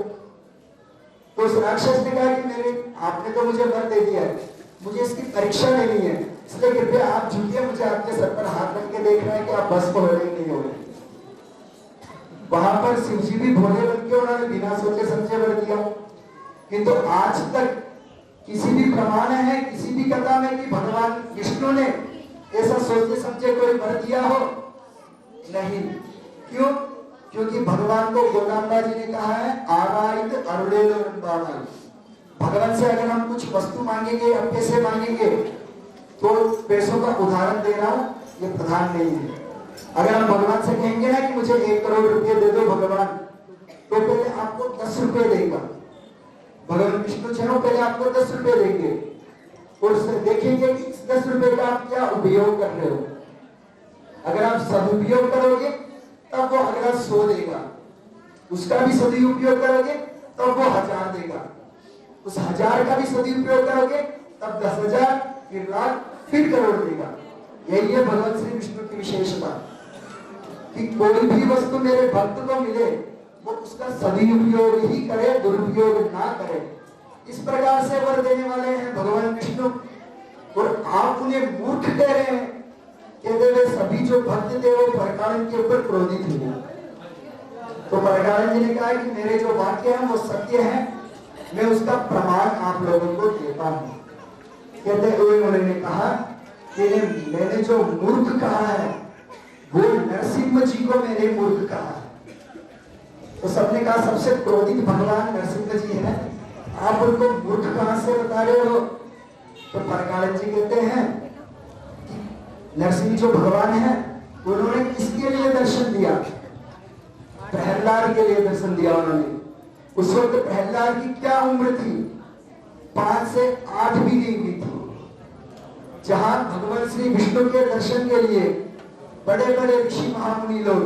तो उस राक्षस ने कहा कि मेरे आपने तो मुझे वर दे दिया है, मुझे इसकी परीक्षा लेनी है, इसलिए कृपया आप झुकिए, मुझे आपके सर पर हाथ रख के देखना है कि आप भस्म हो रहे नहीं हो रहे। वहां पर शिव जी भी भोले बन के उन्होंने बिना सोचे समझे वर दिया। किंतु आज तक किसी भी प्रमाण है, किसी भी कथा में कि भगवान विष्णु ने ऐसा सोचे समझे कोई वर दिया हो? नहीं। क्यों? क्योंकि भगवान को गोदाम्बा जी ने कहा है आराइत अरुणेलो रंबाणाई। भगवान से अगर हम कुछ वस्तु मांगेंगे या पैसे मांगेंगे तो पैसों का उदाहरण दे रहा हूं, ये प्रधान नहीं है। अगर हम भगवान से कहेंगे ना कि मुझे 1 करोड़ रुपए दे दो भगवान, तो पहले आपको 10 रुपए देगा। भगवान विष्णु चलो पहले आपको 10 रुपए देंगे और उससे देखेंगे कि इस 10 रुपए का आप क्या उपयोग कर रहे हो। अगर आप सदुपयोग करोगे तब वो अगला 100 देगा, उसका भी सदुपयोग करोगे तब वो 1000 देगा, उस 1000 का भी सदुपयोग करोगे तब 10,000, फिर लाख, फिर करोड़ देगा। यही है भगवान श्री विष्णु की विशेषता कि कोई भी वस्तु मेरे भक्त को मिले वो उसका सदुपयोग ही करे, दुरुपयोग ना करे। इस प्रकार से वर देने वाले हैं भगवान विष्णु। और आप उन्हें मूर्ख कह रहे हैं, कहते वे सभी जो भक्त थे वो परकालन के ऊपर क्रोधित हुए। तो परकालन जी ने कहा कि मेरे जो वाक्य हैं वो सत्य हैं, मैं उसका प्रमाण आप लोगों को देता हूं। कहते हुए उन्होंने कहा कि मैंने जो मूर्ख कहा है वो नरसिंह जी को मैंने मूर्ख कहा है। तो सबने कहा सबसे क्रोधित भगवान नरसिंह जी हैं, आप उनको मूर्ख कहां से बता रहे हो? तो परकालन जी कहते हैं नरसिंह जो भगवान है उन्होंने किसके लिए दर्शन दिया? प्रहलाद के लिए दर्शन दिया उन्होंने। उस वक्त प्रहलाद की क्या उम्र थी? 5 से 8 भी नहीं हुई थी। जहां भगवान श्री विष्णु के दर्शन के लिए बड़े बड़े ऋषि महामुनि लोग,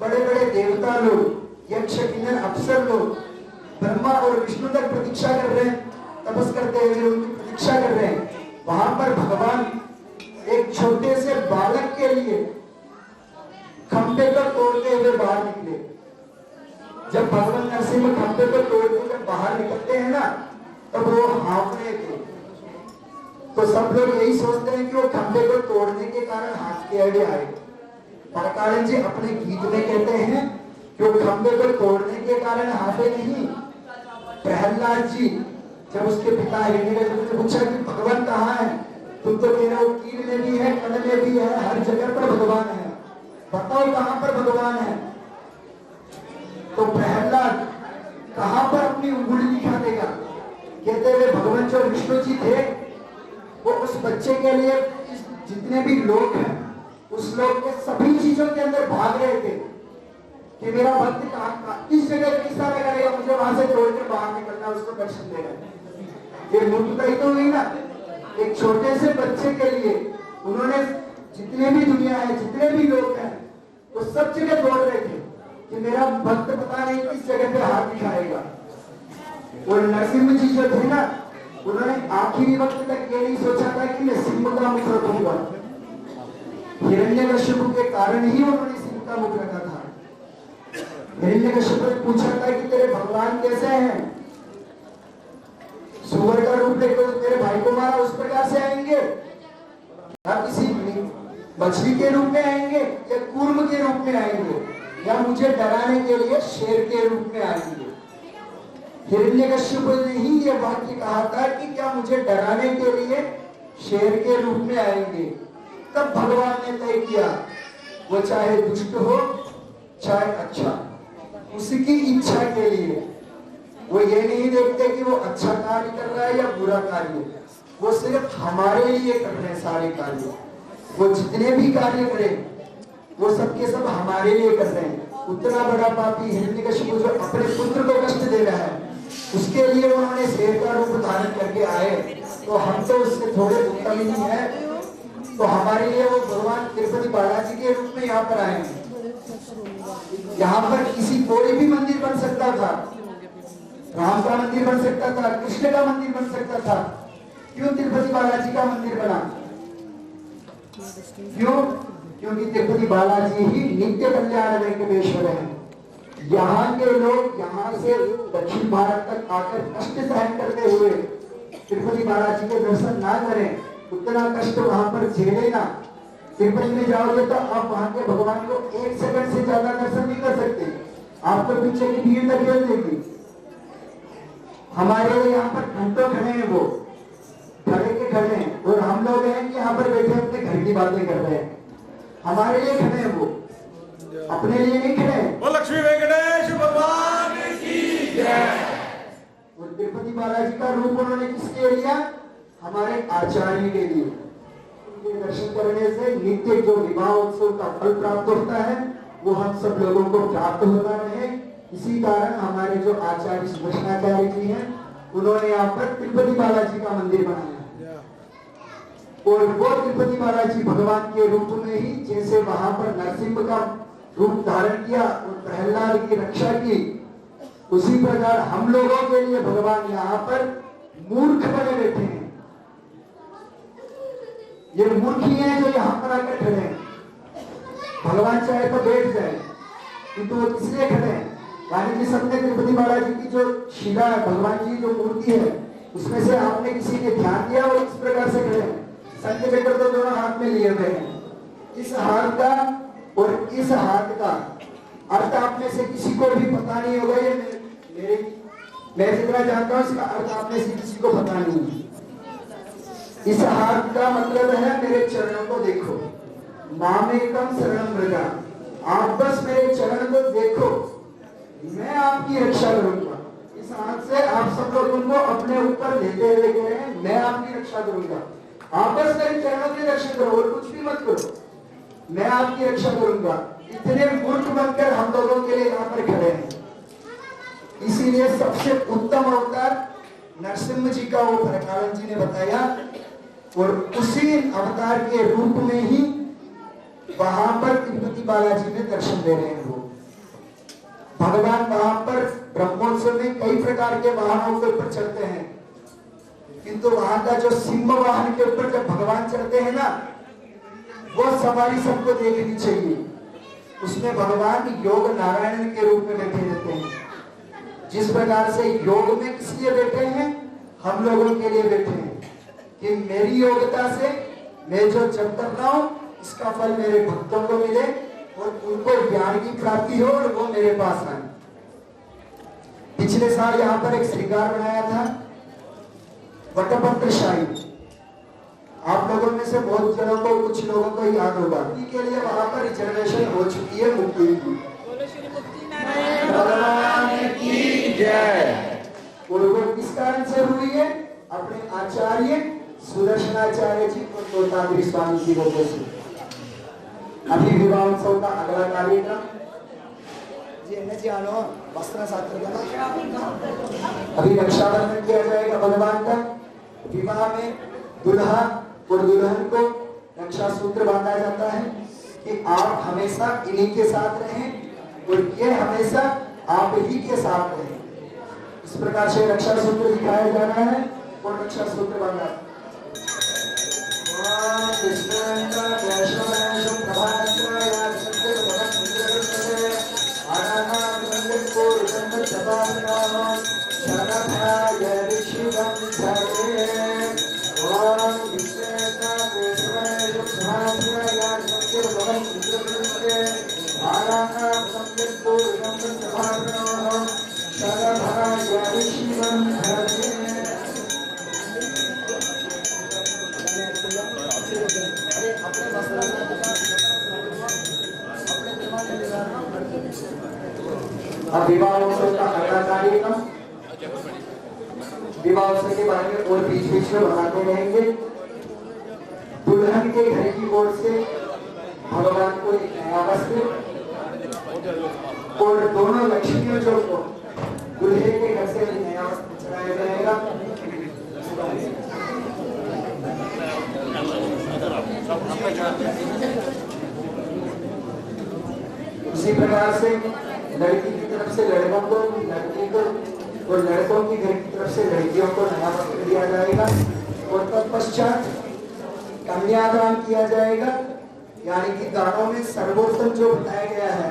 बड़े बड़े देवता लोग, यक्ष किन्नर अप्सर लोग ब्रह्मा और विष्णु तक प्रतीक्षा कर रहे हैं, तपस करते हुए उनकी प्रतीक्षा कर रहे हैं। वहां पर भगवान एक छोटे से बालक के लिए खंभे को तोड़ते हुए बाहर निकले। जब भगवान नरसिंह खंभे को तोड़ते हुए बाहर निकलते हैं ना, तब वो हाथ में थे। तो सब लोग यही सोचते हैं कि वो खंभे को तोड़ने के कारण हाथ के आगे आए। परकालन जी अपने गीत में कहते हैं कि वो खंभे को तोड़ने के कारण हाथे नहीं। प्रहलाद जी जब उसके पिता हिरण्यकशिपु ने पूछा कि भगवान कहाँ है, तुम तो कह रहे हो कील में भी है, कण में भी है, हर जगह पर भगवान है, बताओ कहां पर भगवान है? तो प्रहलाद कहां पर अपनी उंगली दिखा देगा? कहते हुए भगवान जो विष्णु जी थे वो उस बच्चे के लिए जितने भी लोग हैं उस लोग के सभी चीजों के अंदर भाग रहे थे कि मेरा भक्त कहां किस जगह किसा लगाएगा, मुझे वहां से तोड़कर बाहर निकलना, उसको दर्शन देना। ये मूर्खता ही तो हुई ना। एक छोटे से बच्चे के लिए उन्होंने जितने भी दुनिया है, जितने भी लोग हैं, वो सब जगह दौड़ रहे थे कि मेरा भक्त पता नहीं किस जगह पे हाथ दिखाएगा। और नरसिंह जी जो थे ना, उन्होंने आखिरी वक्त तक ये नहीं सोचा था कि मैं सिंह का मुख रखूंगा। हिरण्यकशिपु के कारण ही उन्होंने सिंह का मुख रखा था। हिरण्यकशिपु ने पूछा था कि तेरे भगवान कैसे हैं? सुअर का रूप लेकर तेरे भाई को मारा, उस प्रकार से आएंगे? आप किसी मछली के रूप में आएंगे या कूर्म के रूप में आएंगे, या मुझे डराने के लिए शेर के रूप में आएंगे? हिरण्यकशिपु ने ही ये वाक्य कहा था कि क्या मुझे डराने के लिए शेर के रूप में आएंगे? तब भगवान ने तय किया वो चाहे दुष्ट हो चाहे अच्छा, उसकी इच्छा के लिए। वो ये नहीं देखते कि वो अच्छा कार्य कर रहा है या बुरा कार्य, वो सिर्फ हमारे लिए कर रहे हैं सारे कार्य। वो जितने भी कार्य करें वो सबके सब हमारे लिए कर रहे हैं। उतना बड़ा पापी हिरण्यकशिपु जो अपने पुत्र को कष्ट दे रहा है, उसके लिए उन्होंने शेर का रूप धारण करके आए, तो हम तो उससे थोड़े उत्तम ही है। तो हमारे लिए वो भगवान तिरुपति बालाजी के रूप में यहाँ पर आए हैं। यहाँ पर किसी कोई भी मंदिर बन सकता था, राम का मंदिर बन सकता था, कृष्ण का मंदिर बन सकता था, क्यों तिरुपति बालाजी का मंदिर बना? क्यों? क्योंकि तिरुपति बालाजी ही नित्य कल्याण वेंकटेश्वर है। यहाँ के लोग यहाँ से दक्षिण भारत तक आकर कष्ट सहन करते हुए तिरुपति बालाजी के दर्शन ना करें, उतना कष्ट वहां पर झेले ना। तिरुपति में जाओगे तो आप वहां के भगवान को 1 सेकंड से ज्यादा दर्शन नहीं कर सकते, आपको पीछे की भीड़ धकेल देगी। हमारे यहाँ पर घंटों खड़े हैं, वो खड़े के खड़े हैं, और हम लोग हैं कि यहाँ पर बैठे अपने घर की बातें कर रहे हैं। हमारे लिए खड़े हैं, वो अपने लिए नहीं खड़े हैं। वो लक्ष्मी वेंकटेश भगवान की जय। और तिरुपति बालाजी का रूप उन्होंने किसके लिया? हमारे आचार्य के लिए। उनके दर्शन करने से नित्य जो विवाह उत्सव का फल प्राप्त होता है वो हम सब लोगों को प्राप्त होता रहे। इसी कारण हमारे जो आचार्य सुदर्शनाचार्य जी हैं, उन्होंने यहाँ पर तिरुपति बालाजी का मंदिर बनाया। और वो तिरुपति बालाजी भगवान के रूप में ही, जैसे वहां पर नरसिंह का रूप धारण किया और प्रहलाद की रक्षा की, उसी प्रकार हम लोगों के लिए भगवान यहाँ पर मूर्ख बने बैठे हैं। ये मूर्ख ही हैं जो यहाँ पर आकर खड़े हैं। भगवान चाहे तो बैठ जाए, किंतु वो किसलिए खड़े हैं? यानी कि सबने तिरुपति बालाजी की जो शिला है, भगवान की जो मूर्ति है, उसमें से आपने किसी ने ध्यान दिया और इस प्रकार से खड़े हैं। संत चक्र तो दोनों हाथ में लिए हुए हैं। इस हाथ का और इस हाथ का अर्थ आप में से किसी को भी पता नहीं होगा। ये मैं जितना जानता हूँ इसका अर्थ आप में से किसी को पता नहीं है। इस हाथ का मतलब है मेरे चरणों को देखो, मामेकम शरणं व्रजा, आप बस मेरे चरण को देखो, मैं आपकी रक्षा करूंगा। इस हाथ से आप सब लोग उनको अपने ऊपर लेते हुए कह रहे हैं, मैं आपकी रक्षा करूंगा। आप बस मेरे चरणों की रक्षा करो और कुछ भी मत करो, मैं आपकी रक्षा करूंगा। इतने मूर्ख बनकर हम लोगों के लिए यहाँ पर खड़े हैं। इसीलिए सबसे उत्तम अवतार नरसिंह जी का वो प्रकालन जी ने बताया, और उसी अवतार के रूप में ही वहां पर तिरुपति बालाजी में दर्शन दे रहे हैं। वो भगवान वहां पर ब्रह्मोत्सव में कई प्रकार के वाहनों के ऊपर चढ़ते हैं, किंतु वहां का जो सिंह वाहन के ऊपर जब भगवान चढ़ते हैं ना, वो सवारी सबको देखनी चाहिए। उसमें भगवान योग नारायण के रूप में बैठे रहते हैं। जिस प्रकार से योग में किस लिए बैठे हैं? हम लोगों के लिए बैठे हैं कि मेरी योग्यता से मैं जो जप कर रहा हूं इसका फल मेरे भक्तों को मिले और उनको ज्ञान की प्राप्ति हो और वो मेरे पास आए। पिछले साल यहाँ पर एक श्रृंगार बनाया था, वटपत्र शाही। आप लोगों में से बहुत जनों को, कुछ लोगों को याद होगा के लिए वहां पर रिजर्वेशन हो चुकी है मुक्ति की। भगवान की जय। और वो किस कारण से हुई है? अपने आचार्य सुदर्शनाचार्य जी और तोताद्रि स्वामी की वजह से। अभी विवाह उत्सव का अगला कार्यक्रम जी आनो वस्त्र शास्त्र का अभी रक्षाबंधन किया जाएगा भगवान का। विवाह में दुल्हा और दुल्हन को रक्षा सूत्र बांधा जाता है कि आप हमेशा इन्हीं के साथ रहें और ये हमेशा आप ही के साथ रहें। इस प्रकार से रक्षा सूत्र दिखाया जा रहा है और रक्षा सूत्र बांधा। अब विवाह उत्सव का अगला कार्यक्रम, विवाह उत्सव के बारे में और बीच बीच में बताते रहेंगे। दुल्हन के घर की ओर से भगवान को एक नया वस्त्र और दोनों लक्ष्मियों जो को दूल्हे के घर से नया वस्त्र चढ़ाया जाएगा। उसी प्रकार से लड़की की तरफ से लड़कों को, लड़की को और लड़कों की घर की तरफ से लड़कियों को नया वस्त्र दिया जाएगा और तत्पश्चात कन्यादान किया जाएगा। यानी कि दानों में सर्वोत्तम जो बताया गया है,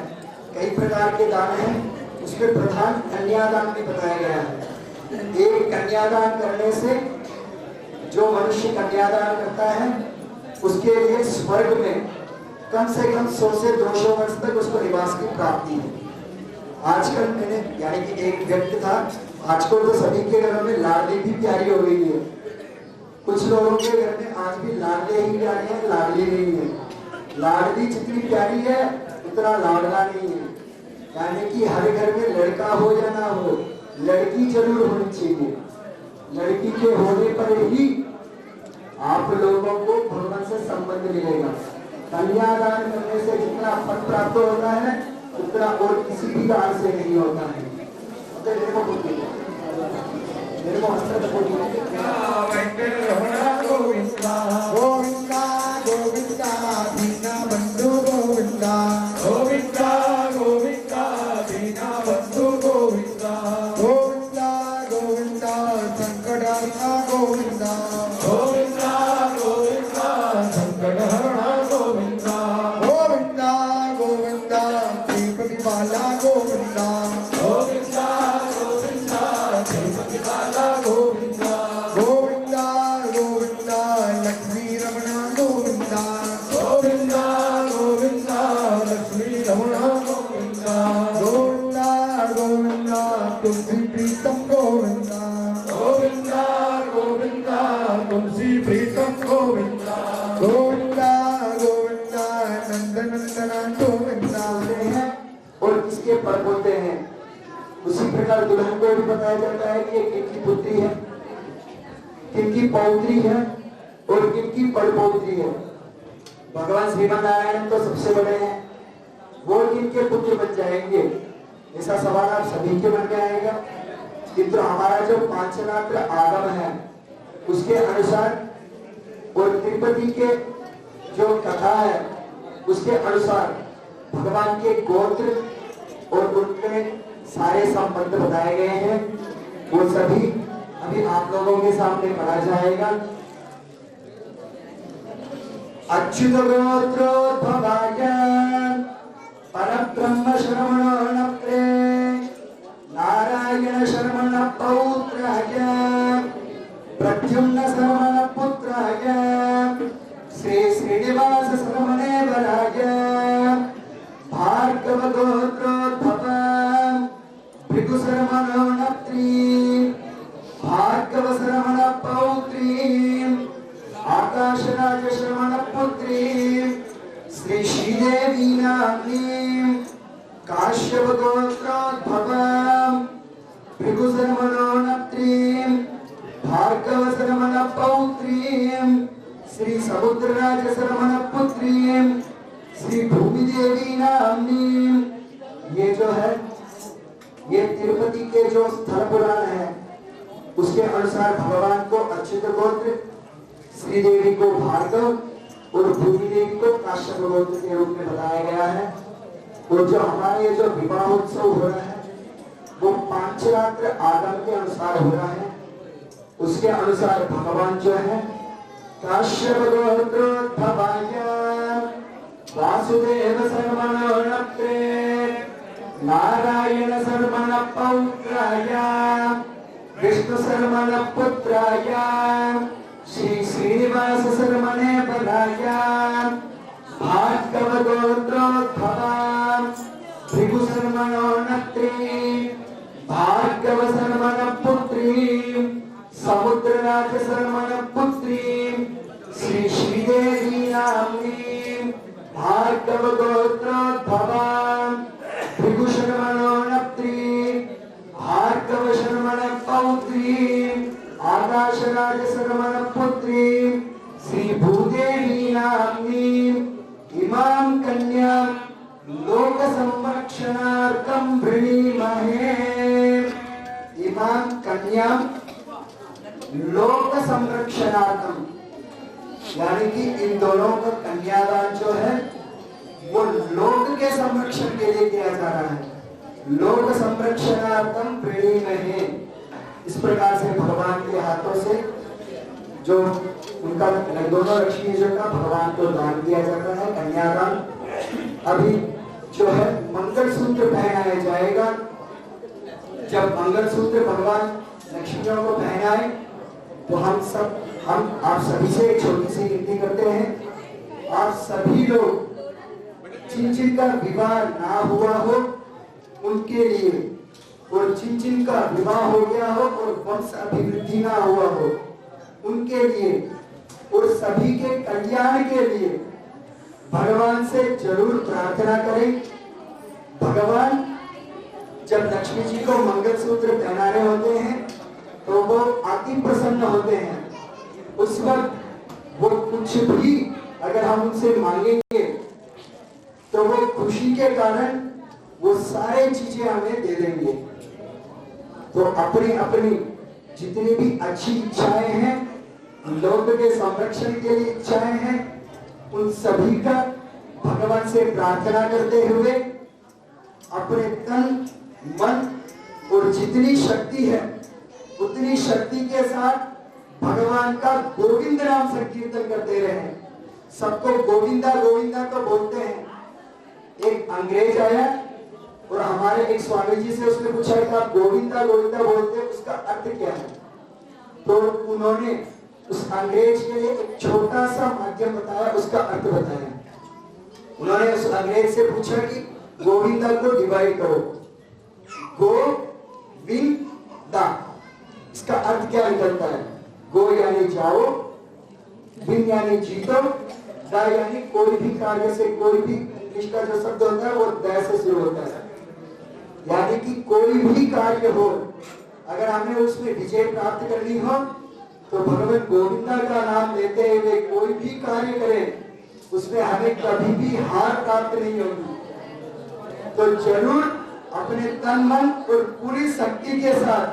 कई प्रकार के दान हैं, उसमें प्रधान कन्यादान भी बताया गया है। एक कन्यादान करने से जो मनुष्य कन्यादान करता है उसके लिए स्वर्ग में कम से कम 100 से 200 वर्ष तक उसको निवास की प्राप्ति है। आजकल मैंने यानी कि एक व्यक्ति था, आजकल तो सभी के घरों में लाडली भी प्यारी हो गई है। कुछ लोगों के घर में आज भी लाडले ही प्यारी है, लाडली नहीं है। लाडली जितनी प्यारी है उतना लाडला नहीं है। यानी कि हर घर में लड़का हो या ना हो, लड़की जरूर होनी चाहिए। लड़की के होने पर ही आप लोगों को भगवान से संबंध मिलेगा। कन्यादान करने से जितना फल प्राप्त होता है उतना और किसी भी दान से नहीं होता है। मेरे को गोविंदा गोविंदा गोविंदा दीना बंधु गोविंदा गोविंदा गोविंदा दीना बंधु गोविंदा गोविंदा गोविंदा संकटहरणा गोविंदा गोविंदा गोविंदा संकटहरणा गोविंदा गोविंदा गोविंदा श्रीपति बाला गोविंदा गोविंदा गोविंदा श्रीपति बाला गोविंदा गोविंदा गोविंदा लक्ष्मी रमणा गोविंदा गोविंदा गोविंदा लक्ष्मी रमणा गोविंदा गोविंदा गोविंदा तुलसी प्रीतम गोविंदा गोविंदा गोविंदा तुलसी प्रीतम गोविंदा गोविंदा गोविंदा नंद नंदना गोविंदा हैं और किसके पर्व होते हैं। उसी प्रकार दुल्हन को भी बताया जाता है कि किनकी पुत्री है, किनकी पौत्री है और किनकी पड़पोत्री है। भगवान श्रीमन नारायण तो सबसे बड़े हैं, वो किनके पुत्र बन जाएंगे, ऐसा सवाल आप सभी के मन में आएगा। किंतु हमारा जो पांचरात्र आगम है उसके अनुसार और तिरुपति के जो कथा है उसके अनुसार भगवान के गोत्र और उनके सारे संबंध बताए गए हैं। वो सभी अभी आप लोगों के सामने पढ़ा जाएगा। अच्युत गोत्रोद्भवाय परब्रह्म शरवणनप्रे नारायण शरवण पौत्राय प्रद्युम्न शरवण पुत्राय श्री श्रीनिवास शरवणे वराय भार्गव गोत्रोद्भव भृगु शरवणनप्त्री भार्गव शरवण पौत्री आकाशराज शरवण पुत्री श्री श्रीदेवी नाम्नी काश्यप गोत्रोद्भव भृगु शरवणनप्त्री भार्गव शरवण पौत्री श्री समुद्रराज शरवण पुत्री श्री भूमि देवी नाम्नी। ये जो है ये तिरुपति के जो स्थल पुराण है उसके अनुसार भगवान को अच्युत गोत्र, श्रीदेवी को भार्गव और भूमि देवी को काश्यप गोत्र के रूप में बताया गया है। और जो हमारे जो विवाह उत्सव हो रहा है वो पांचरात्र आगम के अनुसार हो रहा है। उसके अनुसार भगवान जो है काश्यप गोत्रोद्भवाय वासुदेव शर्मणनप्रे नारायण शर्मण पौत्राय विष्णु शर्मण पुत्राय श्री श्रीनिवास शर्मणे वराय भार्गव गोत्रोद्भव भृगु शर्मणनप्त्री भार्गव शर्मण पुत्री समुद्रराज शर्मण पुत्री श्री श्रीदेवी नाम्नी भार्गव गोत्रोद्भव भृगु शर्मणनप्त्री भार्गव शर्मण पौत्री आकाशराज शर्मण पुत्री श्री भूदेवी नाम्नी इमां कन्या लोक संरक्षणार्थं वृणीमहे। इमां कन्या लोक संरक्षणार्थम यानी कि इन दोनों का कन्यादान जो है वो लोक के संरक्षण के लिए किया जा रहा है। लोक संरक्षणार्थम वृणीमहे इस प्रकार से भगवान के हाथों से जो उनका दोनों लक्ष्मी जो का भगवान को दान दिया जाता है, कन्यादान। अभी जो है मंगलसूत्र पहनाया जाएगा। जब मंगलसूत्र भगवान लक्ष्मियों को पहनाए तो हम आप सभी से एक छोटी सी विनती करते हैं, आप सभी लोग जिन का विवाह ना हुआ हो उनके लिए, और जिन का विवाह हो गया हो और वंश अभिवृद्धि ना हुआ हो उनके लिए, और सभी के कल्याण के लिए भगवान से जरूर प्रार्थना करें। भगवान जब लक्ष्मी जी को मंगलसूत्र पहना रहे होते हैं तो वो अति प्रसन्न होते हैं। उस वक्त वो कुछ भी अगर हम उनसे मांगेंगे तो वो खुशी के कारण वो सारे चीजें हमें दे देंगे। तो अपनी अपनी जितनी भी अच्छी इच्छाएं हैं, लोक के संरक्षण के लिए इच्छाएं हैं, उन सभी का भगवान से प्रार्थना करते हुए अपने तन मन और जितनी शक्ति है उतनी शक्ति के साथ भगवान का गोविंद नाम संकीर्तन करते रहे। सबको गोविंदा गोविंदा तो बोलते हैं। एक अंग्रेज आया और हमारे एक स्वामी जी से उसने पूछा कि आप गोविंदा गोविंदा बोलते हैं, उसका अर्थ क्या है? तो उन्होंने उस अंग्रेज के लिए एक छोटा सा माध्यम बताया, उसका अर्थ बताया। उन्होंने उस अंग्रेज से पूछा कि गोविंदा को डिवाइड करो, गोविंदा इसका अर्थ क्या निकलता है? गो यानी जाओ, विन यानी जीतो, दा यानी कोई भी कार्य से, कोई भी इंग्लिश का जो शब्द होता है वो द से शुरू होता है, यानी कि कोई भी कार्य हो अगर हमें उसमें विजय प्राप्त करनी हो तो भगवान गोविंदा का नाम लेते हुए कोई भी कार्य करें उसमें हमें कभी भी हार प्राप्त नहीं होगी। तो जरूर अपने तन मन और पूरी शक्ति के साथ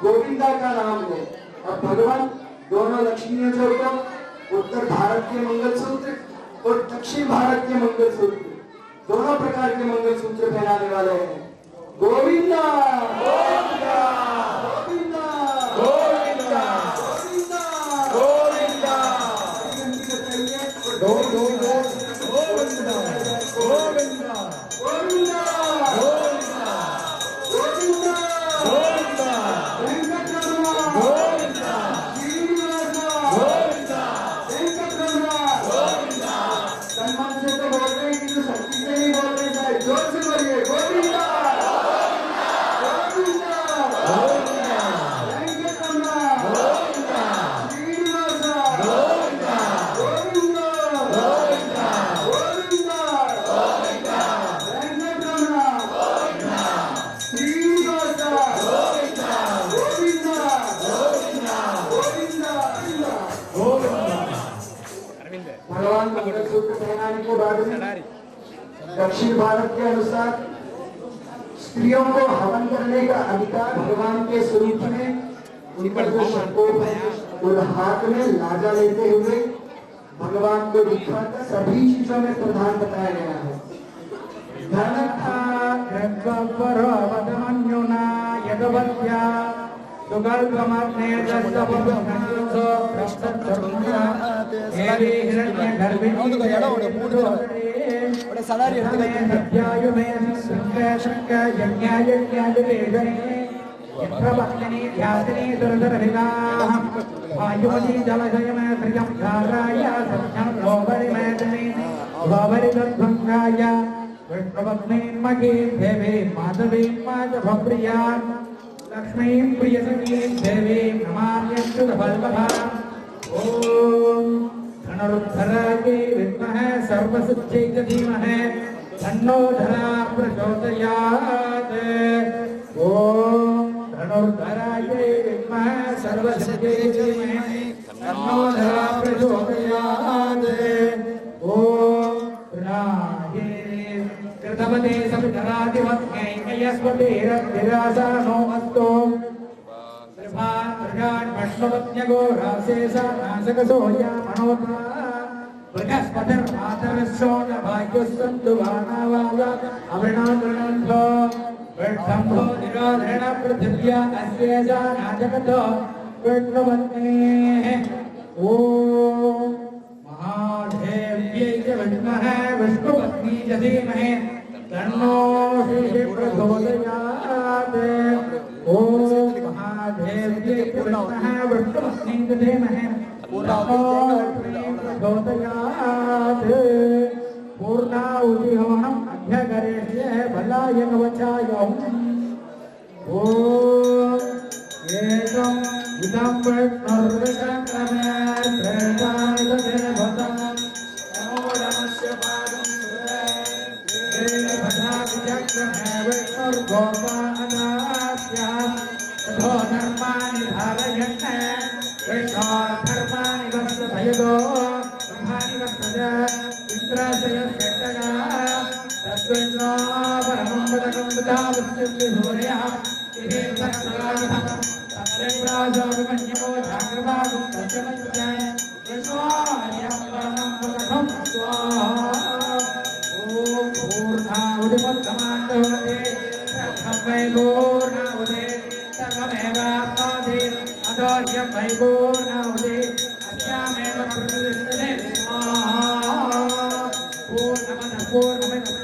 गोविंदा का नाम ले। और भगवान दोनों लक्ष्मियों जो को उत्तर भारत के मंगलसूत्र और दक्षिण भारत के मंगलसूत्र दोनों प्रकार के मंगलसूत्र पहनाने वाले हैं। गोविंदा गोविंदा गोविंदा गोविंदा गोविंदा गोविंदा गोविंदा गोविंदा गोविंदा भगवान मंगलसूत्र पहनाने के बाद में दक्षिण भारत के अनुसार स्त्रियों को हवन करने का अधिकार भगवान के स्वरूप में उनका जो संकोप है और हाथ में लाजा लेते हुए भगवान को दिखाकर सभी चीजों में प्रधान बताया गया है। लक्ष्मी प्रियसखी देवी नमाम्यस्तु फलप्रदां। ओम धनुर्धरायै विद्महे सर्वसिद्धियै धीमहि तन्नो धरा प्रचोदयात्। ओम धनुर्धरायै विद्महे सर्वसिद्धियै धीमहि तन्नो धरा प्रचोदयात्। ओम राहे कृतवते सवितरादिवत्मै यस्वतेरधिरासानो अस्तु। कृपान् प्रजान् वैष्णवज्ञगो रासेसा नासकसोया मनोता बृहस्पतिर्मातरस्योनभाग्यस्तु वानावाया अवृणागृणन्तो विष्ठम्भो निरोधेन पृथिव्या अस्येजा नाजगतो विष्णुवन्नेः ॐ महादेव्यै च विद्महे विष्णुपत्नी च धीमहि तन्नो श्री प्रचोदयात् ॐ महादेव्यै च विद्महे विष्णुपत्नी च धीमहि तन्नो श्री प्रचोदयात् पूर्णाहुतिहोमम् अभ्यकरिष्ये बलाय कवचायम् ॐ एकं इदं विष्णुर्विचक्रमे त्रेताय देवतम् नमो नमस्य पादं भजाविचक्रमे विष्णुर्गोपादास्यात् तथो धर्माणि धारयन्ते विष्णोर्धर्माणि वर्तयतो ब्रह्माणि वर्तते इन्द्राशयस्येतया तद्विष्णो परमं पदकं ददामस्ति सूर्यः इति तत्सदागतः तत्प्राजोऽभिमन्यो जाग्रवागुं तस्यमञ्चे विष्णोर्यं परमं पदकं स्वाहा ॐ पूर्णाहुतिमुत्तमान्धोते सर्वं वै पूर्णाहुते सर्वमेवाप्नोति अदोर्यं वै पूर्णाहुते अस्यामेव प्रतिष्ठते स्वाहा पूर्णमदः पूर्णमिदं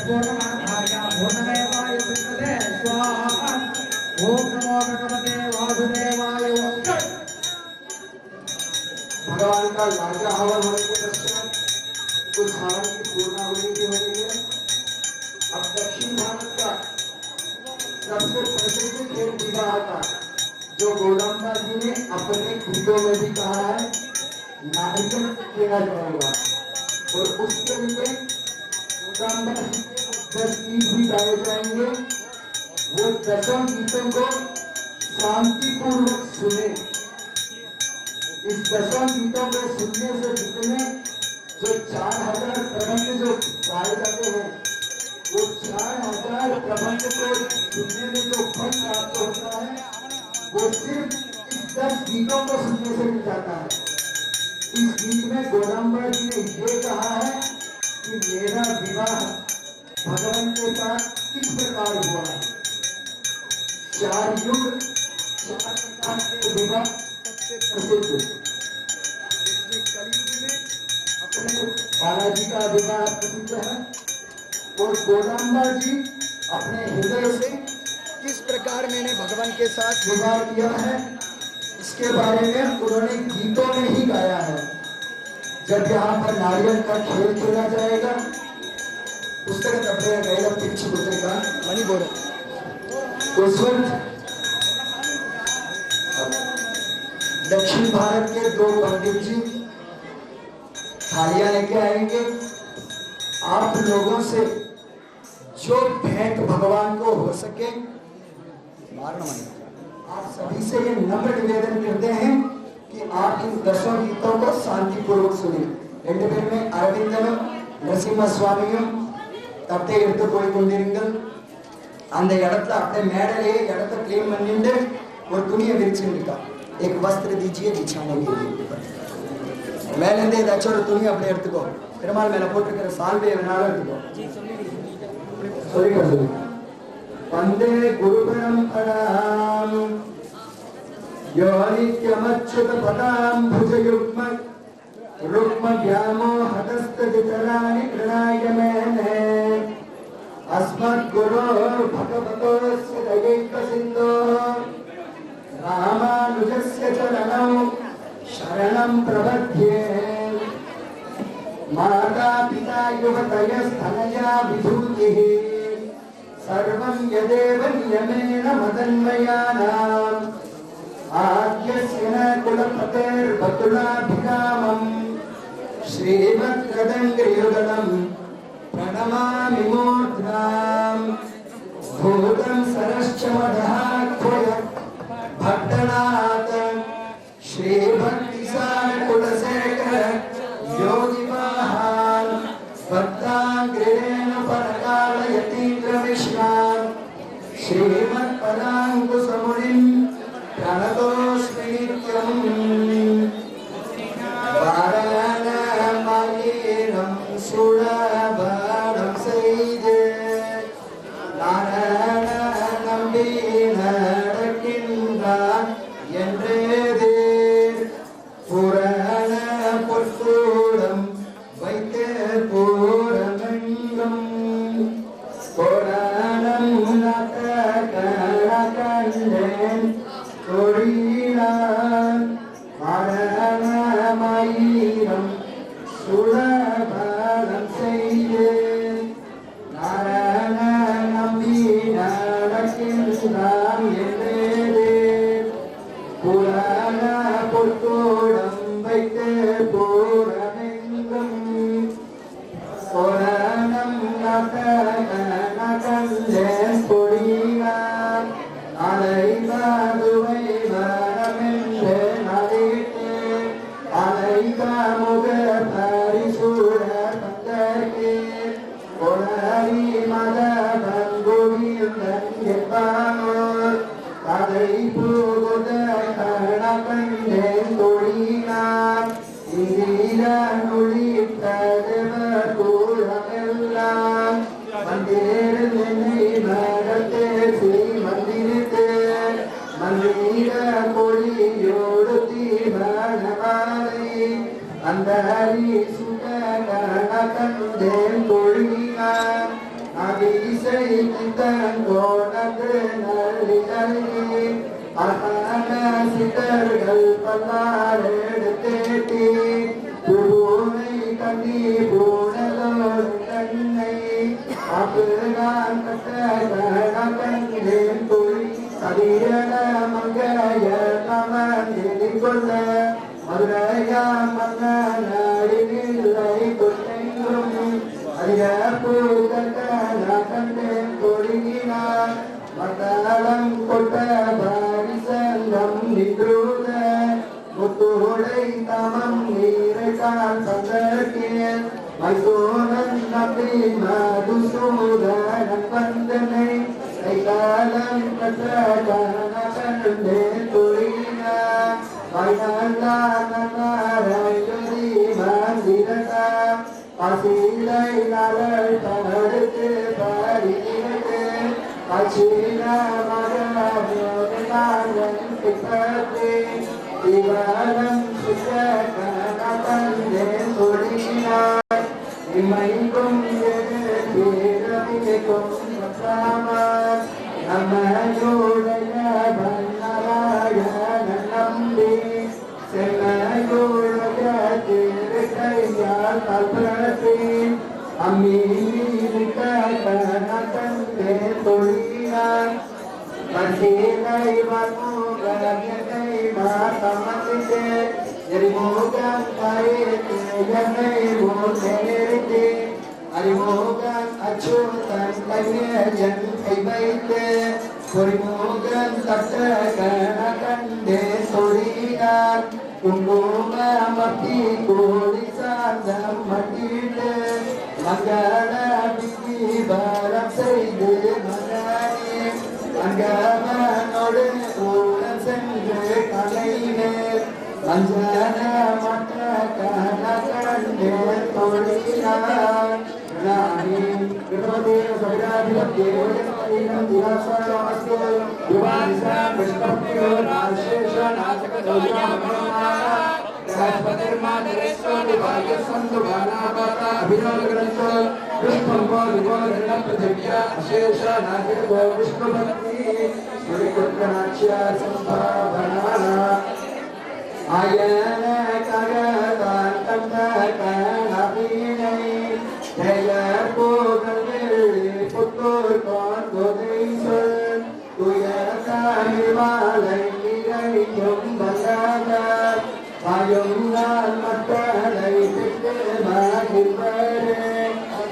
पूर्णमादाय पूर्णमेवावशिष्यते स्वाहा ॐ नमो भगवते वासुदेवाय भगवान का राजा हवन होने के पश्चात कुछ हवन की पूर्णाहुति की हो रही है। अब दक्षिण भारत का सबसे प्रसिद्ध खेल विवाह का जो गोदम्बा जी ने अपने गीतों में भी कहा है नारियल किया जाएगा और उसके लिए गोदम्बा जी के 10 गीत भी गाए जाएंगे। वो 10 गीतों को शांतिपूर्वक सुने। इस 10 गीतों को सुनने से जितने जो 4000 प्रबंध जो गाए जाते हैं वो 4000 प्रबंध को सुनने में जो फल प्राप्त होता है वो सिर्फ इस 10 गीतों को सुनने से मिल जाता है। इस गीत में गोदम्बा जी ने ये कहा है कि मेरा विवाह भगवान के साथ किस प्रकार हुआ है। 4 युग 4 प्रकार के विवाह प्रसिद्ध। इसमें कलयुग में अपने बालाजी का विवाह प्रसिद्ध है और गोदम्बा जी अपने हृदय से किस प्रकार मैंने भगवान के साथ विवाह किया है इसके बारे में उन्होंने गीतों में ही गाया है। जब यहाँ पर नारियल का खेल खेला जाएगा पुस्तक गैला पिक्ष पुत्रिका मणि बोल उस वक्त दक्षिण भारत के 2 पंडित जी थालियां लेके आएंगे। आप लोगों से जो भेंट भगवान को हो सके आप सभी से ये नम्र निवेदन करते हैं कि आप इन 10 गीतों को शांतिपूर्वक सुने। में अरविंदन नरसिम्हा स्वामियों तटे எடுத்து போய் கொண்டிருங்கள்। அந்த இடத்துல अपने மேடையிலே இடத்தை க்ளீன் பண்ணிட்டு ஒரு துணியை விரிச்சிருக்கா एक वस्त्र दीजिए बिछाने के लिए। மேலே இருந்து ஏதாச்சும் ஒரு துணி அப்படியே எடுத்துக்கோ। பெருமாள் மேல போட்டுக்கிற சால்வையை வேணாலும் எடுத்துக்கோ। சொல்லுங்க वंदे गुरु परंपराम यो नित्यमच्युत पदाम्बुजयुग्म रुक्म व्यामोहतस्तदितराणि प्रणाय मेने अस्मद्गुरो भगवतोऽस्य दयैकसिन्धो रामानुजस्य चरणौ शरणं प्रपद्ये। माता पिता युवतयस्तनया विभूतिः सर्वं यदेव नियमेन मदन्वयानाम् आद्यस्य न कुलपतेर्बतुलाभिकामम् श्रीमद्गदङ्ग्रियुगलम् प्रणमामि मूर्ध्नाम्। भूतं सरश्च मदहाख्वय भट्टनाथ श्रीभक्तिसारकुलशेखर योगिवाहान् भक्ताङ्ग्रिरेण परकालयतीन्द्रमिश्रान् श्रीमत्पदाङ्कुशमुनिं प्रणतोऽस्मि नित्यम्। என்றேதே புராண பொற்கூடம் வைத்த பூரமெங்கும் புராணம் கண்டேன் கொடியான் மரணமாயிரம் சுலபலம் செய்தேன் நாராயண நம்பி நடக்கின்றான் என்றே புராண பொற்கூடம் வைத்த பூரமெங்கும் புராணம் கண்டேன் கொடியான் அலைவாதுவை வரமென்று நடித்தேன் அலைவாமுக பரிசூழ பந்தர்க்கே கொளரி மத பங்குவிந்தன் என்பானோர் கதை புகுத கணக்கண்டேன் கொடினார் இந்திர நுழித்ததவர் கூழமெல்லாம் மந்தேறு என்னை மரத்தே ஸ்ரீ மந்திரித்தே மந்திர கொடியோடு தீபனமாலை அந்தரி சுக கணக்கண்டேன் கொடினார் அபிசை கித்தன் கோணத்து நல்லி நல்லி அகன சித்தர்கள் பல்லாரெடுத்தேட்டி பூனை கண்ணி பூனலோடு கண்ணை அப்புதான் கட்ட கணக்கண்டேன் கொடி சரியன மங்கைய நமந்திரி கொள்ள மதுரையா மன்ன நாடினில்லை கொண்டெங்கும் அதிக பூக்கண்டேன் கொடியினார் மண்டலம் கொட்ட பாரிசங்கம் நின்றூத முத்துடை தமம் நீரைத்தான் சந்தர்க்கேன் மைசோனன் நம்பி மதுசூதனன் வந்தனை கைகாலம் கற்ற கணக்கண்டேன் கொடியினார் வைநந்தாரி மந்திரதா பசிலை நலள் தடுத்து பறித்து அச்சீன மகன் பிற்பட்டு திவனம் சுத்த கணக்கண்டேன் கொடினார் இமைக்கும் பேரவிக்கும் பற்றாமர் நம்மையுடைய பன்னராயண நம்பி சென்னையுடைய திருக்கையால் கல்பத்தி அம்மீமிக்க கணக்கண்டேன் கொடினார் கண்டீனை வன்முகனை மாத்தமத்திட்டு எரிமோகன் கரையை மூத்தெரித்து அறிமோகன் அச்சுதன் கையன் கை வைத்து பொறிமோகன் தட்ட கணக்கண்டேன் கொடினார் குங்குமமத்தி கோடி சார்ந்தம் மட்டிட்டு மங்கள விதி வரம் செய்து மகனே அங்கமனோடு ஊழல் சென்று கலையினர் அஞ்சன மற்ற கணக்கண்டேன் கொடினார் நானே விரோதே சைராதிலத்தே ஓஜஸ்மீனம் திராசாயாமஸ்தே யுவானிசாம் விஷ்ணப்தியோ நாசேஷ நாசக தௌஜாமகமானா ராஜ்பதிர்மாதரேஸ்வரி வாயசந்து வானாபாதா அபிநவகிரந்த விஷ்ணுவாதிவாதன பிரதிவ்யா அசேஷ நாசக விஷ்ணுபக்தி ஸ்வரிகுத்ரநாச்ய சம்பாவனா ஆயன ககதான் கண்ட கணபினை ஜெயர் போகல் புத்தூர் கோதை சொல் துயர்காலை இறையும் வந்தார் பாயும் நான் மக்களை பெற்று மகிழ்வரே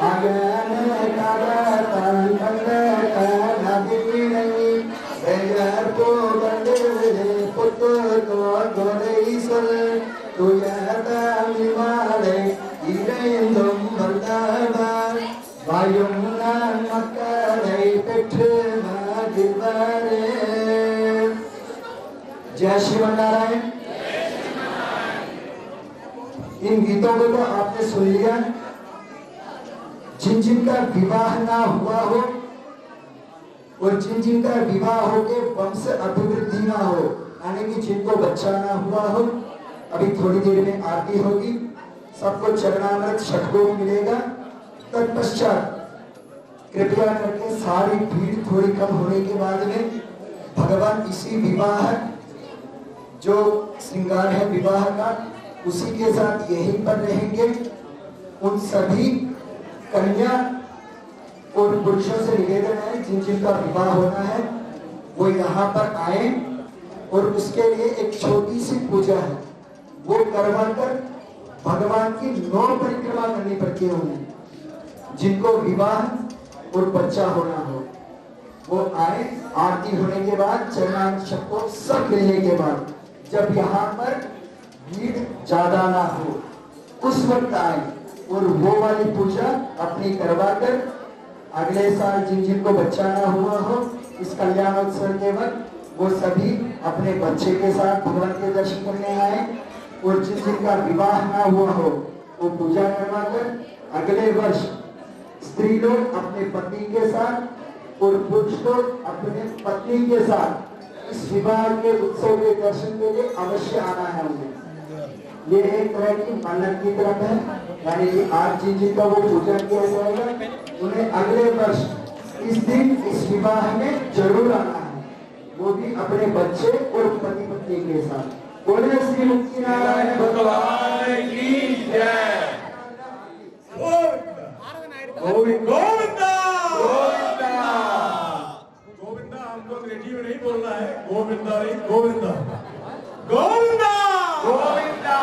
அகன ககதான் கண்ட கணபினை ஜெயர் போகல் புத்தூர் கோதை சொல் துயர்காலை இறைந்தும் வந்தார் வாயும் நான் மக்களை பெற்று மகிழ்வரே. जय श्रीमन नारायण। इन गीतों को तो आपने सुन लिया। जिन जिनका विवाह ना हुआ हो और जिन जिनका विवाह हो के वंश अभिवृद्धि ना हो, यानी कि जिनको बच्चा ना हुआ हो, अभी थोड़ी देर में आरती होगी, सबको चरणामृत षटकोप मिलेगा। तत्पश्चात कृपया करके सारी भीड़ थोड़ी कम होने के बाद में भगवान इसी विवाह जो श्रृंगार है विवाह का, उसी के साथ यहीं पर रहेंगे। उन सभी कन्या और पुरुषों से निवेदन है जिन जिनका विवाह होना है वो यहाँ पर आए, और उसके लिए एक छोटी सी पूजा है वो करवाकर भगवान की 9 परिक्रमा करनी पड़ती है उन्हें। जिनको विवाह और बच्चा होना हो वो आए, आरती होने के बाद चरणामृत षटकोप सब मिलने के बाद जब यहाँ पर भीड़ ज्यादा ना हो उस वक्त आए और वो वाली पूजा अपनी करवाकर अगले साल जिन जिनको बच्चा ना हुआ हो इस कल्याणोत्सव के वक्त वो सभी अपने बच्चे के साथ भगवान के दर्शन करने आए, और जिन जिनका विवाह ना हुआ हो वो पूजा करवाकर अगले वर्ष स्त्री लोग अपने पति के साथ और पुरुष लोग अपने पत्नी के साथ इस विवाह के उत्सव के दर्शन के लिए अवश्य आना है उन्हें। ये एक तरह की मन्नत की तरफ है, यानी कि आज जिन जिनका वो पूजा किया जाएगा उन्हें अगले वर्ष इस दिन इस विवाह में जरूर आना है, वो भी अपने बच्चे और पति पत्नी के साथ। बोले श्री मुक्ति नारायण भगवान की जय। गोविंदा गोविंदा हमको अंग्रेजी में नहीं बोलना है, गोविंदा नहीं गोविंदा गोविंदा गोविंदा।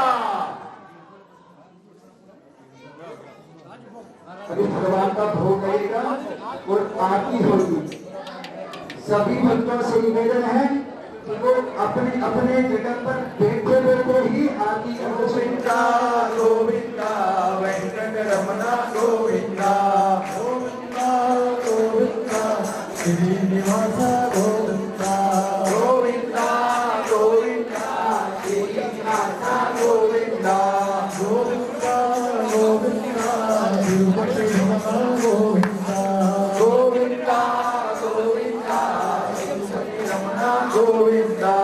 अभी भगवान का भोग लगेगा और आरती होगी। सभी भक्तों से निवेदन है कि वो अपने अपने जगह पर बैठे बैठे ही आरती कर। गोविंदा गोविंदा वेंकट रमना गोविंदा गोविंदा गोविंदा श्रीनिवास गोविंदा गोविंदा गोविंदा श्रीनिवास गोविंदा गोविंदा गोविंदा तिरुपति गोविंदा गोविंदा गोविंदा श्री रमना गोविंदा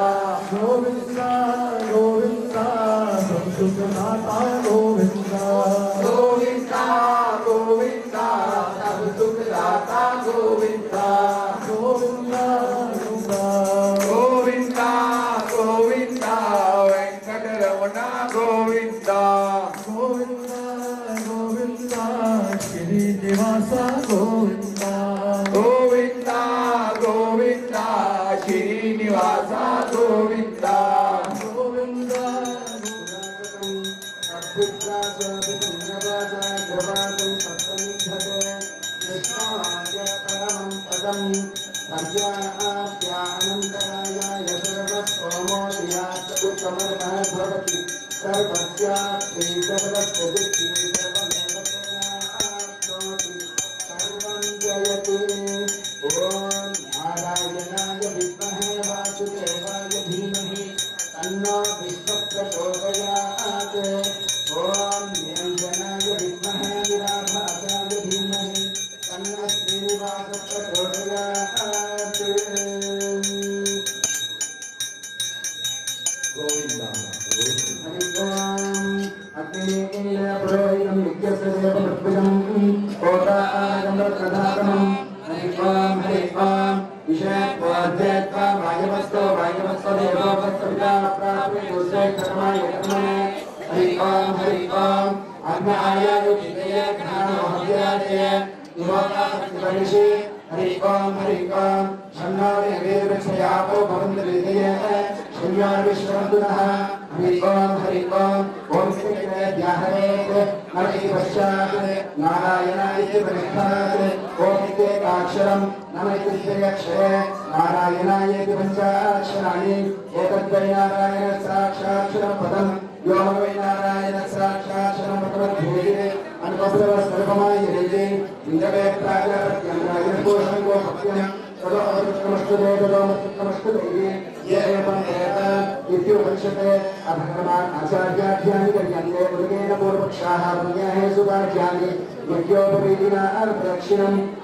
गोविंदा गोविंदा सुखदाता गोविंदा गोविंदा गोविंदा सब सुखदाता गोविंदा गोविंदा गोविंदा गोविंदा वेंकट रमना गोविंदा गोविंदा गोविंदा श्रीनिवास गोविंदा गोविंदा गोविंदा श्रीनिवास गोविंदा गोविंदा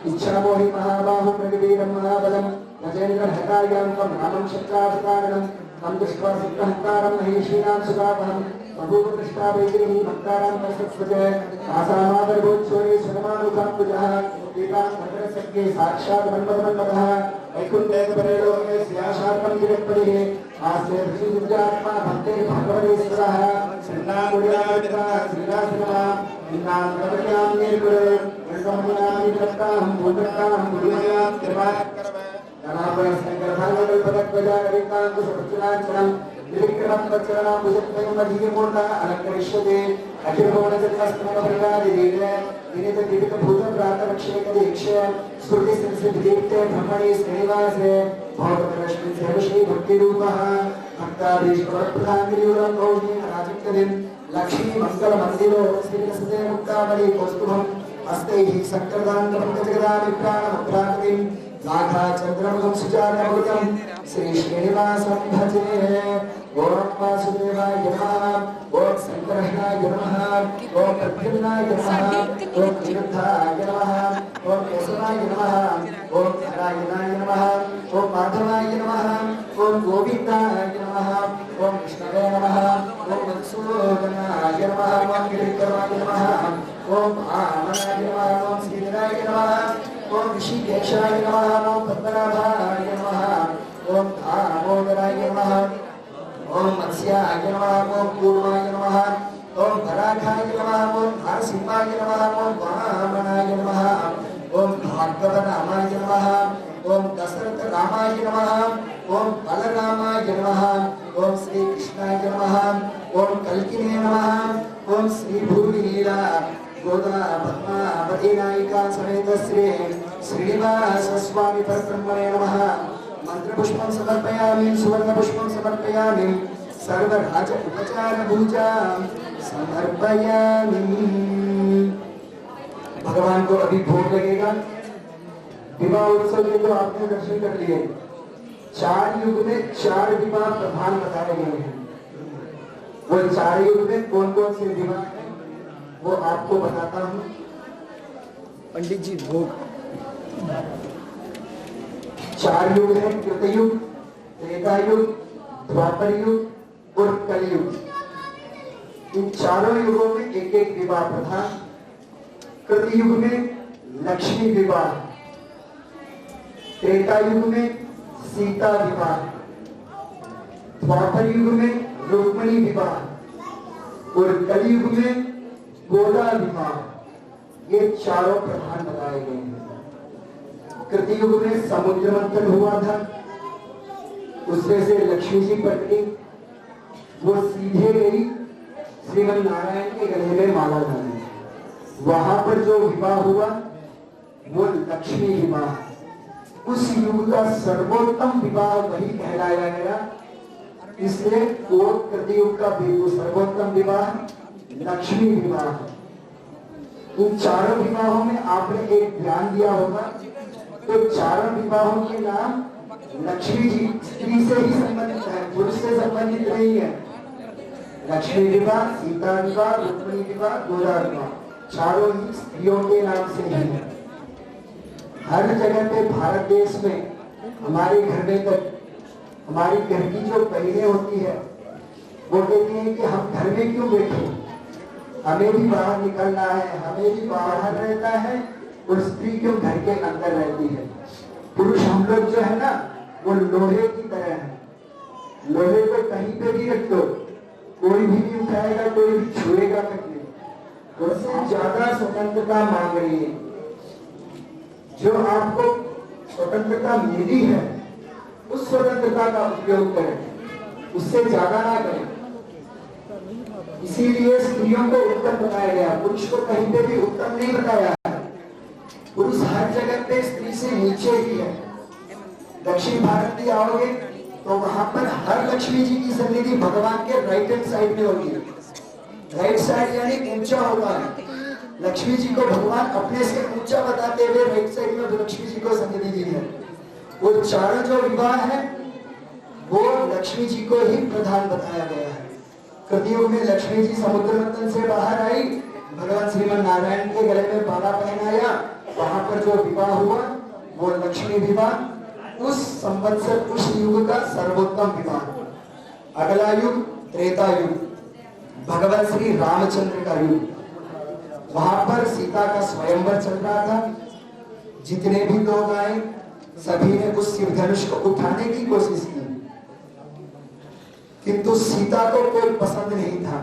इच्छामोहि महाबाहु प्रगवीरं महाबलं गजेन्द्र हतायां नामं शक्रावतारणं हम दृष्ट्वा सिद्धहंकारं महेशीनां सुदापहं बभूवकृष्टा वैदेही भक्तानां नरसत्स्वजय आसामादर्भोच्छोरे स्वरमानुकाम्बुजः दीपां भद्रसज्ञे साक्षात् मन्मथमन्मथः वैकुण्ठेतपरेलोके स्याशार्पं जगत्पतिः आस्ते ऋषिदुर्गात्मा भक्ते भगवतेश्वरः श्रीनामुडियामित्रः श्रीनाथनमः इन्नां कवयां निर्गुणे वैष्णवनां निरक्तां भूतक्तां भूमयां कृपाकरव नमामि शंकरभागवतपदध्वजा कविताङ्कुशपुच्छलाञ्छनं त्रिविक्रमत्वचरणां भुजत्वयं मधीयपूर्णा अलङ्करिष्यते अखिलभुवनजन्मस्तमपरिवादिदीर्घ दिनितदिवितभूतप्रातरक्षेकदीक्ष्य स्फुटिसिद्धिदीप्ते ब्रह्मणि श्रीनिवासे भवतलक्ष्मीदेवश्री भक्तिरूपः भक्ताधीश्वरप्रधानगिरिवरं गौरीराजिक्यदिं लक्ष्मी मंगलमन्दिरो श्रीकृष्णे मुक्तावली कौस्तुभम् हस्तैः शङ्करदान्तपङ्कजगदामिप्राणमुद्राकृतिं नागाचन्द्रमुखं सुजानमुखं श्रीश्रीनिवासं भजे ॐ वासुदेवाय नमः ॐ शङ्करहनाय नमः ॐ प्रद्युम्नाय नमः ॐ निरुद्धाय नमः ॐ केशवाय नमः ॐ नारायणाय नमः ॐ माधवाय नमः ॐ गोविन्दाय नमः ॐ विष्णवे नमः ॐ मधुसूदनाय नमः ॐ गिरिकराय नमः ॐ आमनाय नमः ॐ श्रीधराय नमः ॐ ऋषिकेशाय नमः ॐ पद्मनाभाय नमः ॐ दामोदराय नमः ॐ मत्स्याय नमः ॐ कूर्माय नमः ॐ वराखाय नमः ॐ नरसिंहाय नमः ॐ वामनाय नमः ॐ भार्गवरामाय नमः ॐ दशरथरामाय नमः ॐ बलरामाय नमः ॐ श्रीकृष्णाय नमः ॐ कल्किने नमः ॐ श्रीभूमिलीला गोदा पद्मावती नायिका समेत श्री श्रीनिवास स्वामी परब्रह्मणे नमः मंत्रपुष्पं समर्पयामि सुवर्णपुष्पं समर्पयामि सर्वराज उपचार पूजां समर्पयामि। भगवान को अभी भोग लगेगा। विवाह उत्सव के तो आपने दर्शन कर लिए। 4 युग में 4 विवाह प्रधान बताए गए हैं। वो 4 युग में कौन कौन से विवाह हैं वो आपको बताता हूँ। पंडित जी भोग 4 युग है, कृतयुग, त्रेता युग, द्वापर युग और कलयुग। इन चारों युगों में एक एक विवाह प्रधान। कृतयुग में लक्ष्मी विवाह, त्रेता युग में सीता विवाह, द्वापर युग में रुक्मिणी विवाह और कलयुग में गोदा विवाह। ये चारों प्रधान बताए गए हैं। कृतयुग में समुद्र मंथन हुआ था, उसमें से लक्ष्मी जी प्रकटी, वो सीधे गई श्रीमन नारायण के गले में माला डाली। वहां पर जो विवाह हुआ वो लक्ष्मी विवाह। उस युग का सर्वोत्तम विवाह वही कहलाया गया, इसलिए वो कृतयुग का सर्वोत्तम विवाह लक्ष्मी विवाह। इन चारों विवाहों में आपने एक ध्यान दिया होगा, तो चारों विवाहों के नाम लक्ष्मी जी स्त्री से ही संबंधित है, पुरुष से संबंधित नहीं है। लक्ष्मी विवाह, सीता विवाह, रुक्मिणी विवाह, गोदा विवाह, चारों ही स्त्रियों के नाम से ही है। हर जगह पे भारत देश में हमारे घर में तक हमारी घर की जो बहनें होती है वो कहती हैं कि हम घर में क्यों बैठे, हमें भी बाहर निकलना है, हमें भी बाहर रहता है, और स्त्री क्यों घर के अंदर रहती है। पुरुष हम लोग जो है ना वो लोहे की तरह है। लोहे को कहीं पे भी रख दो, कोई भी नहीं उठाएगा, कोई भी छुएगा तक नहीं। उससे ज्यादा स्वतंत्रता मांग रही है। जो आपको स्वतंत्रता मिली है उस स्वतंत्रता का उपयोग करें, उससे ज्यादा ना करें। इसीलिए स्त्रियों को उत्तम बताया गया, पुरुष को कहीं पे भी उत्तम नहीं बताया। पुरुष हर जगह पे स्त्री से नीचे ही है। दक्षिण भारत भी आओगे तो वहां पर हर लक्ष्मी जी की सन्निधि भगवान के राइट हैंड साइड में होगी। राइट साइड यानी ऊंचा होगा। लक्ष्मी जी को भगवान अपने से ऊंचा बताते हुए राइट साइड में लक्ष्मी जी को सन्निधि दी है। वो चारों जो विवाह है वो लक्ष्मी जी को ही प्रधान बताया गया है। कृतयुग में लक्ष्मी जी समुद्र मंथन से बाहर आई, भगवान श्रीमन नारायण के गले में माला पहनाया, वहां पर जो विवाह हुआ वो लक्ष्मी विवाह, उस संवत्सर उस युग का सर्वोत्तम विवाह। अगला युग त्रेता युग, भगवान श्री रामचंद्र का युग। वहां पर सीता का स्वयंवर चल रहा था। जितने भी लोग आए सभी ने उस शिव धनुष को उठाने की कोशिश की, किंतु सीता को कोई पसंद नहीं था।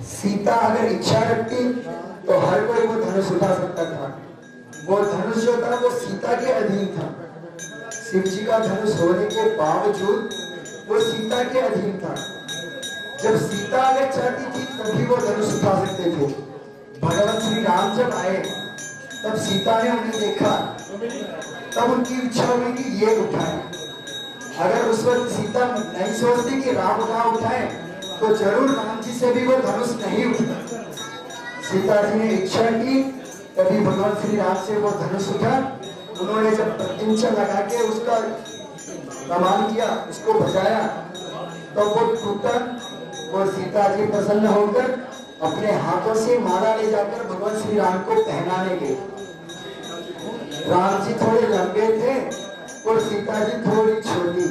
सीता अगर इच्छा रखती तो हर कोई वो धनुष उठा सकता था। वो धनुष जो था वो सीता के अधीन था। शिव जी का धनुष होने के बावजूद वो सीता के अधीन था। जब सीता अगर चाहती थी तभी वो धनुष उठा सकते थे। भगवान श्री राम जब आए तब सीता ने उन्हें देखा, तब उनकी इच्छा हुई कि ये उठाए। अगर उस वक्त सीता नहीं सोचती कि राम उठाए तो जरूर राम जी से भी वो धनुष नहीं उठता। सीता जी ने इच्छा की तभी भगवान श्री राम से वो धनुष उठा। उन्होंने जब प्रतिंचा लगा के उसका प्रमाण किया, उसको बजाया, तो वो टूटा। वो सीता जी प्रसन्न होकर अपने हाथों से माला ले जाकर भगवान श्री राम को पहनाने गए। राम जी थोड़े लंबे थे और सीता जी थोड़ी छोटी,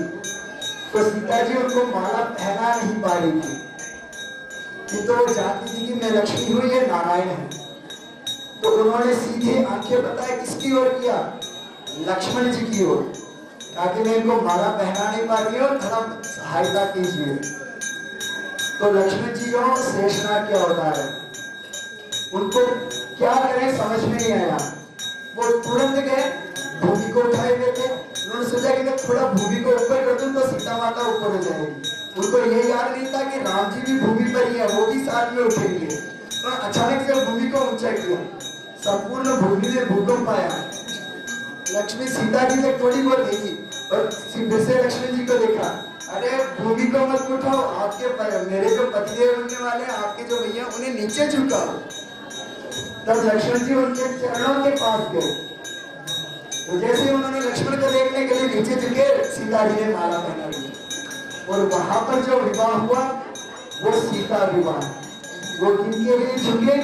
तो सीता जी उनको माला पहना नहीं पा रही थी, किंतु वो जानती थी कि मैं लक्ष्मी हूँ, ये नारायण है। तो उन्होंने सीधे आंखें बताया किसकी ओर किया, लक्ष्मण जी की ओर, ताकि मैं इनको माला पहना नहीं पा रही हूँ, थोड़ा सहायता कीजिए। तो लक्ष्मण जी जो शेषनाग के अवतार है, उनको क्या करें समझ में नहीं आया। वो तुरंत गए, भूमि को उठाए हुए थे। उन्होंने सोचा कि मैं थोड़ा भूमि को ऊपर कर दूं तो सीता माता ऊपर हो जाएगी। उनको ये याद नहीं था कि राम जी भी भूमि पर ही है, वो भी साथ में उठेंगे। तो अचानक से भूमि को ऊंचा किया, संपूर्ण भूमि में भूकंप आया। लक्ष्मी सीता जी तक थोड़ी बहुत देखी और फिर से लक्ष्मण जी को देखा, अरे भूमि को मत उठाओ, आपके मेरे जो पतिदेव बनने वाले हैं, आपके जो भैया, उन्हें नीचे झुकाओ। तब लक्ष्मण जी उनके चरणों के पास गए। तो जैसे उन्होंने लक्ष्मण को देखने के लिए नीचे झुके, सीता जी ने माला पहना दी। और वहां पर जो विवाह हुआ वो सीता विवाह। वो किनके लिए झुके,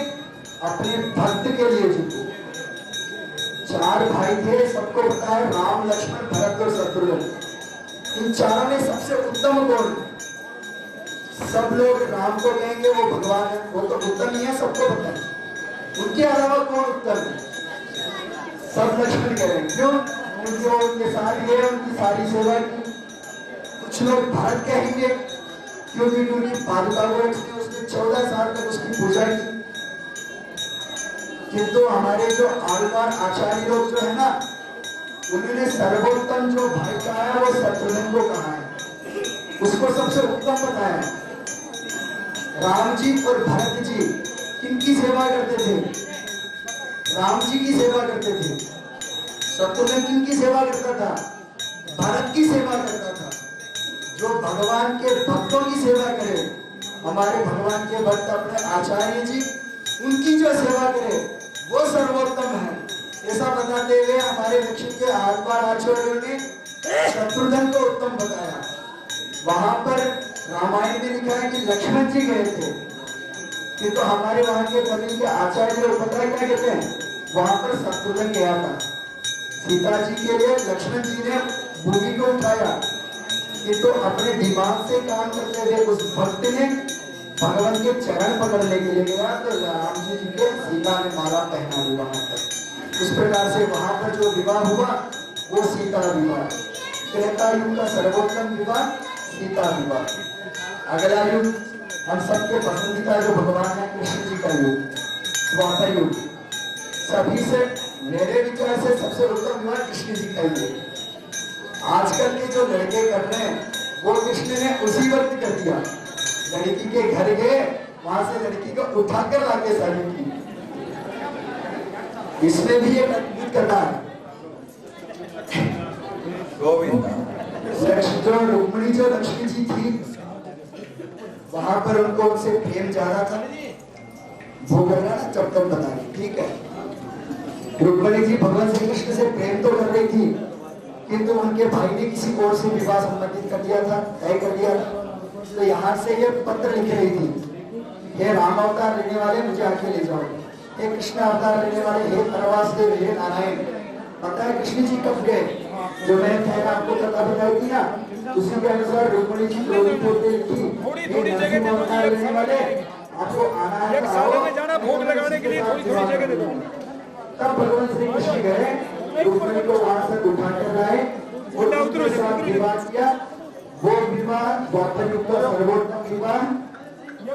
अपने भक्त के लिए झुके। 4 भाई थे, सबको पता है, राम लक्ष्मण भरत और शत्रुघ्न। इन चारों में सबसे उत्तम कौन? सब लोग राम को कहेंगे वो भगवान है, वो तो उत्तम ही है, सबको पता है। उनके अलावा कौन उत्तम है? सब लक्ष्मण करेंगे। क्यों? क्योंकि वो उनके साथ गए, उनकी सारी सेवा की। कुछ लोग भरत कहेंगे क्योंकि उनकी पादुका को उसने 14 साल तक उसकी पूजा की। किंतु हमारे जो आलवार आचार्य लोग जो है ना, उन्होंने सर्वोत्तम जो भाई कहा है वो शत्रुघ्न को कहा है, उसको सबसे उत्तम बताया। राम जी और भरत जी किनकी सेवा करते थे? राम जी की सेवा करते थे। शत्रुघ्न किनकी सेवा करता था? भरत की सेवा करता था। जो भगवान के भक्तों की सेवा करे, हमारे भगवान के भक्त अपने आचार्य जी, उनकी जो सेवा करे वो सर्वोत्तम है। ऐसा बताते हुए हमारे दक्षिण के आलवार आचार्यों ने शत्रुघ्न को उत्तम बताया। वहां पर रामायण में लिखा है कि लक्ष्मण जी गए थे, किंतु तो हमारे वहां के दक्षिण के आचार्य लोग पता है क्या कहते हैं, वहां पर शत्रुघ्न गया था। सीता जी के लिए लक्ष्मण जी ने भूमि को उठाया, किंतु तो अपने दिमाग से काम करते हुए उस भक्त ने भगवान के चरण पकड़ने के लिए गया, तो राम जी के सीता ने माला पहना दी वहां पर। इस प्रकार से वहां पर जो विवाह हुआ वो सीता विवाह। त्रेता युग का सर्वोत्तम विवाह सीता विवाह। अगला युग हम सबके पसंदीदा जो भगवान है कृष्ण जी का युग, द्वापर युग। सभी से मेरे विचार से सबसे उत्तम विवाह कृष्ण जी का युग। आजकल के जो लड़के कर रहे हैं वो कृष्ण ने उसी वक्त कर दिया। लड़की के घर गए, वहां से लड़की को उठाकर लाके शादी की। इसमें भी एक अद्भुत कथा है। जो रुक्मिणी जो लक्ष्मी जी थी, वहां पर उनको उनसे प्रेम ज्यादा था। वो करना ना जब तक बता रही, ठीक है। रुक्मिणी जी भगवान श्री कृष्ण से प्रेम तो कर रही थी, किंतु उनके भाई ने किसी और से विवाह संबंधित कर दिया था, तय कर दिया था। तो यहाँ से ये पत्र लिख रही थी, हे राम अवतार लेने वाले मुझे आके ले जाओ, हे कृष्ण अवतार लेने वाले हे परवास देव हे नारायण। पता है कृष्ण जी कब गए? जो मैंने आपको कथा बताई थी ना, उसी के अनुसार रुक्मिणी जी द्रौपदी को देखी थोड़ी जगह दे दो, रहने वाले आपको आना है, एक साले में जाना भोग लगाने के लिए थोड़ी जगह दे दो। तब भगवान श्री कृष्ण गए, रुक्मिणी को वहां से उठा कर लाए और उनके साथ विवाह किया। वो विवाह द्वापर युग का सर्वोत्तम विवाह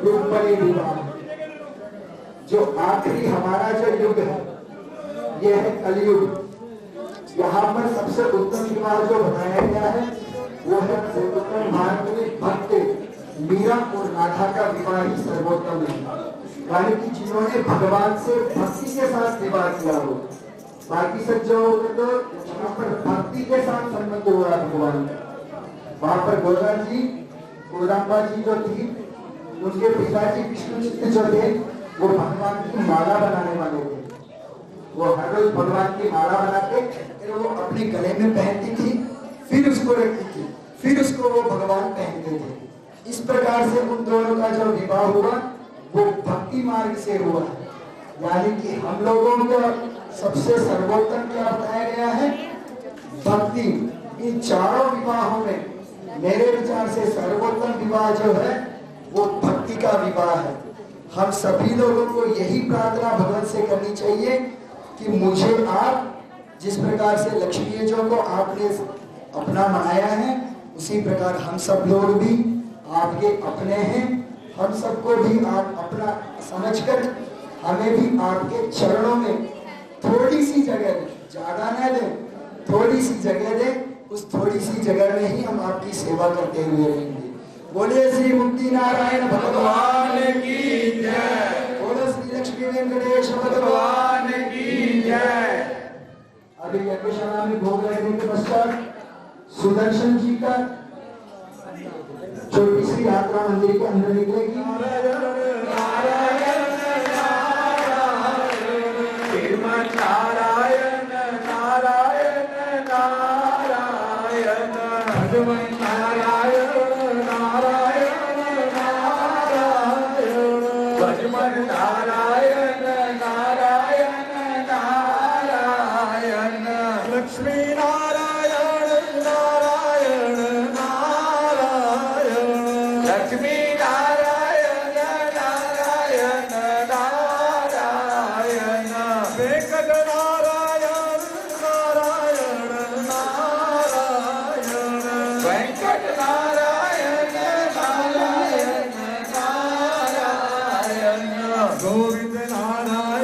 रुक्मिणी विवाह, जो आखिरी हमारा जो युग है यह है कलयुग। यहाँ पर सबसे उत्तम विवाह जो बताया गया है वो है सर्वोत्तम भारत में भक्त मीरा और राधा का विवाह ही सर्वोत्तम है, यानी कि जिन्होंने भगवान से भक्ति के साथ विवाह किया हो। बाकी सब जो तो वहाँ पर भक्ति के साथ संबंध हुआ भगवान का। वहाँ पर गोदान जी गोदाम्बा जी जो थी उनके पिताजी विष्णुचित्त जो थे वो भगवान की माला बनाने वाले थे। वो हर रोज भगवान की माला बना के फिर वो अपने गले में पहनती थी, फिर उसको रखती थी, फिर उसको वो भगवान पहनते थे। इस प्रकार से उन दोनों का जो विवाह हुआ वो भक्ति मार्ग से हुआ, यानी कि हम लोगों को सबसे सर्वोत्तम क्या बताया गया है, भक्ति। इन चारों विवाहों में मेरे विचार से सर्वोत्तम विवाह जो है वो भक्ति का विवाह है। हम सभी लोगों को यही प्रार्थना भगवान से करनी चाहिए कि मुझे आप जिस प्रकार से लक्ष्मी जी को आपने अपना बनाया है उसी प्रकार हम सब लोग भी आपके अपने हैं। हम सबको भी आप अपना समझकर हमें भी आपके चरणों में थोड़ी सी जगह दें, ज्यादा न दें, थोड़ी सी जगह दें। उस थोड़ी सी जगह में ही हम आपकी सेवा करते हुए रहेंगे। बोलिए श्री मुक्ति नारायण भगवान की जय। बोलो श्री लक्ष्मी वेंकटेश भगवान की जय। अभी यज्ञशाला में भोग लगने के पश्चात सुदर्शन जी का छोटी सी यात्रा मंदिर के अंदर निकलेगी। गोविंद नारायण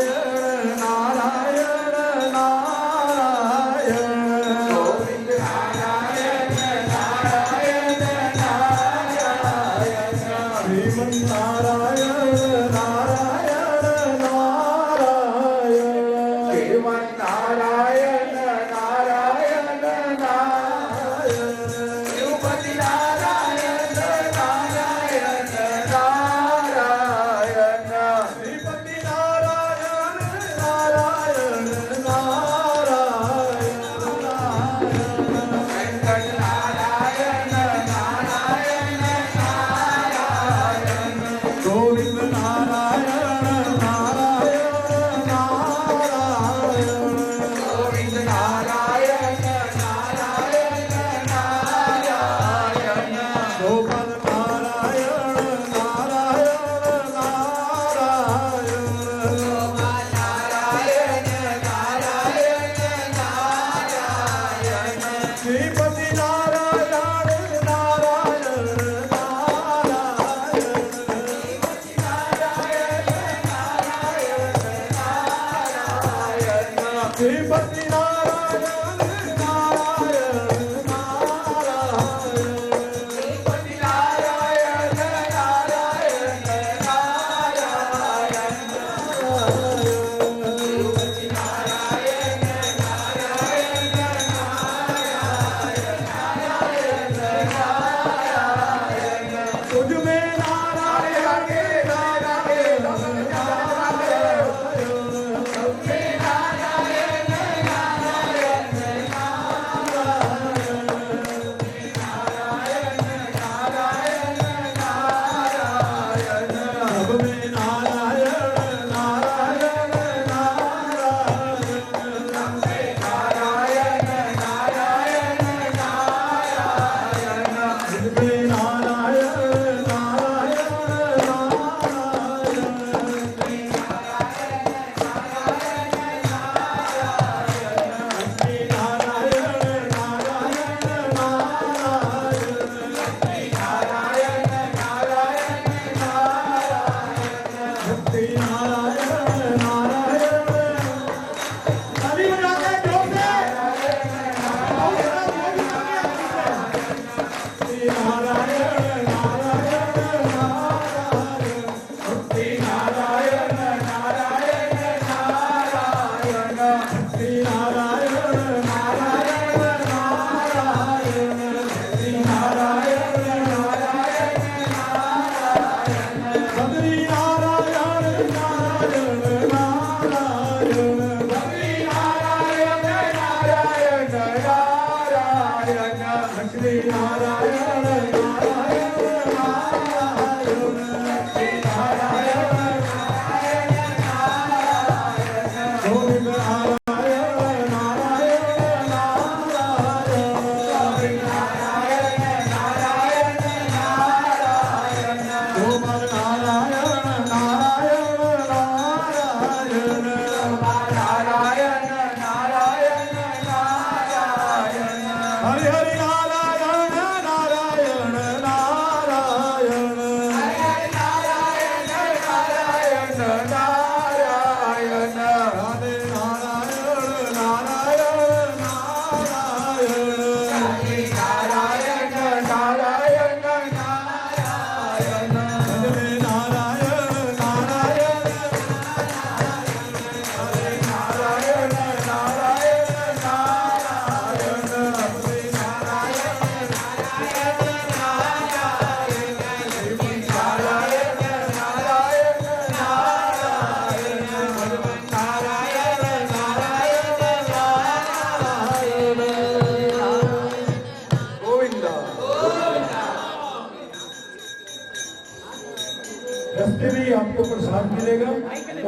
रास्ते में ही आपको प्रसाद मिलेगा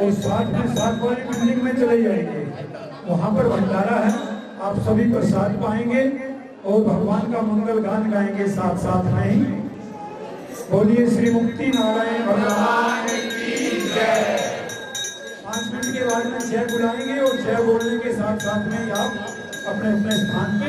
और साथ में साथ वाली बिल्डिंग में चले जाएंगे, वहां पर भंडारा है, आप सभी प्रसाद पाएंगे और भगवान का मंगल गान गाएंगे साथ साथ में ही। बोलिए श्री मुक्ति नारायण भगवान की जय। 5 मिनट के बाद में जय बुलाएंगे और जय बोलने के साथ साथ में आप अपने अपने स्थान पे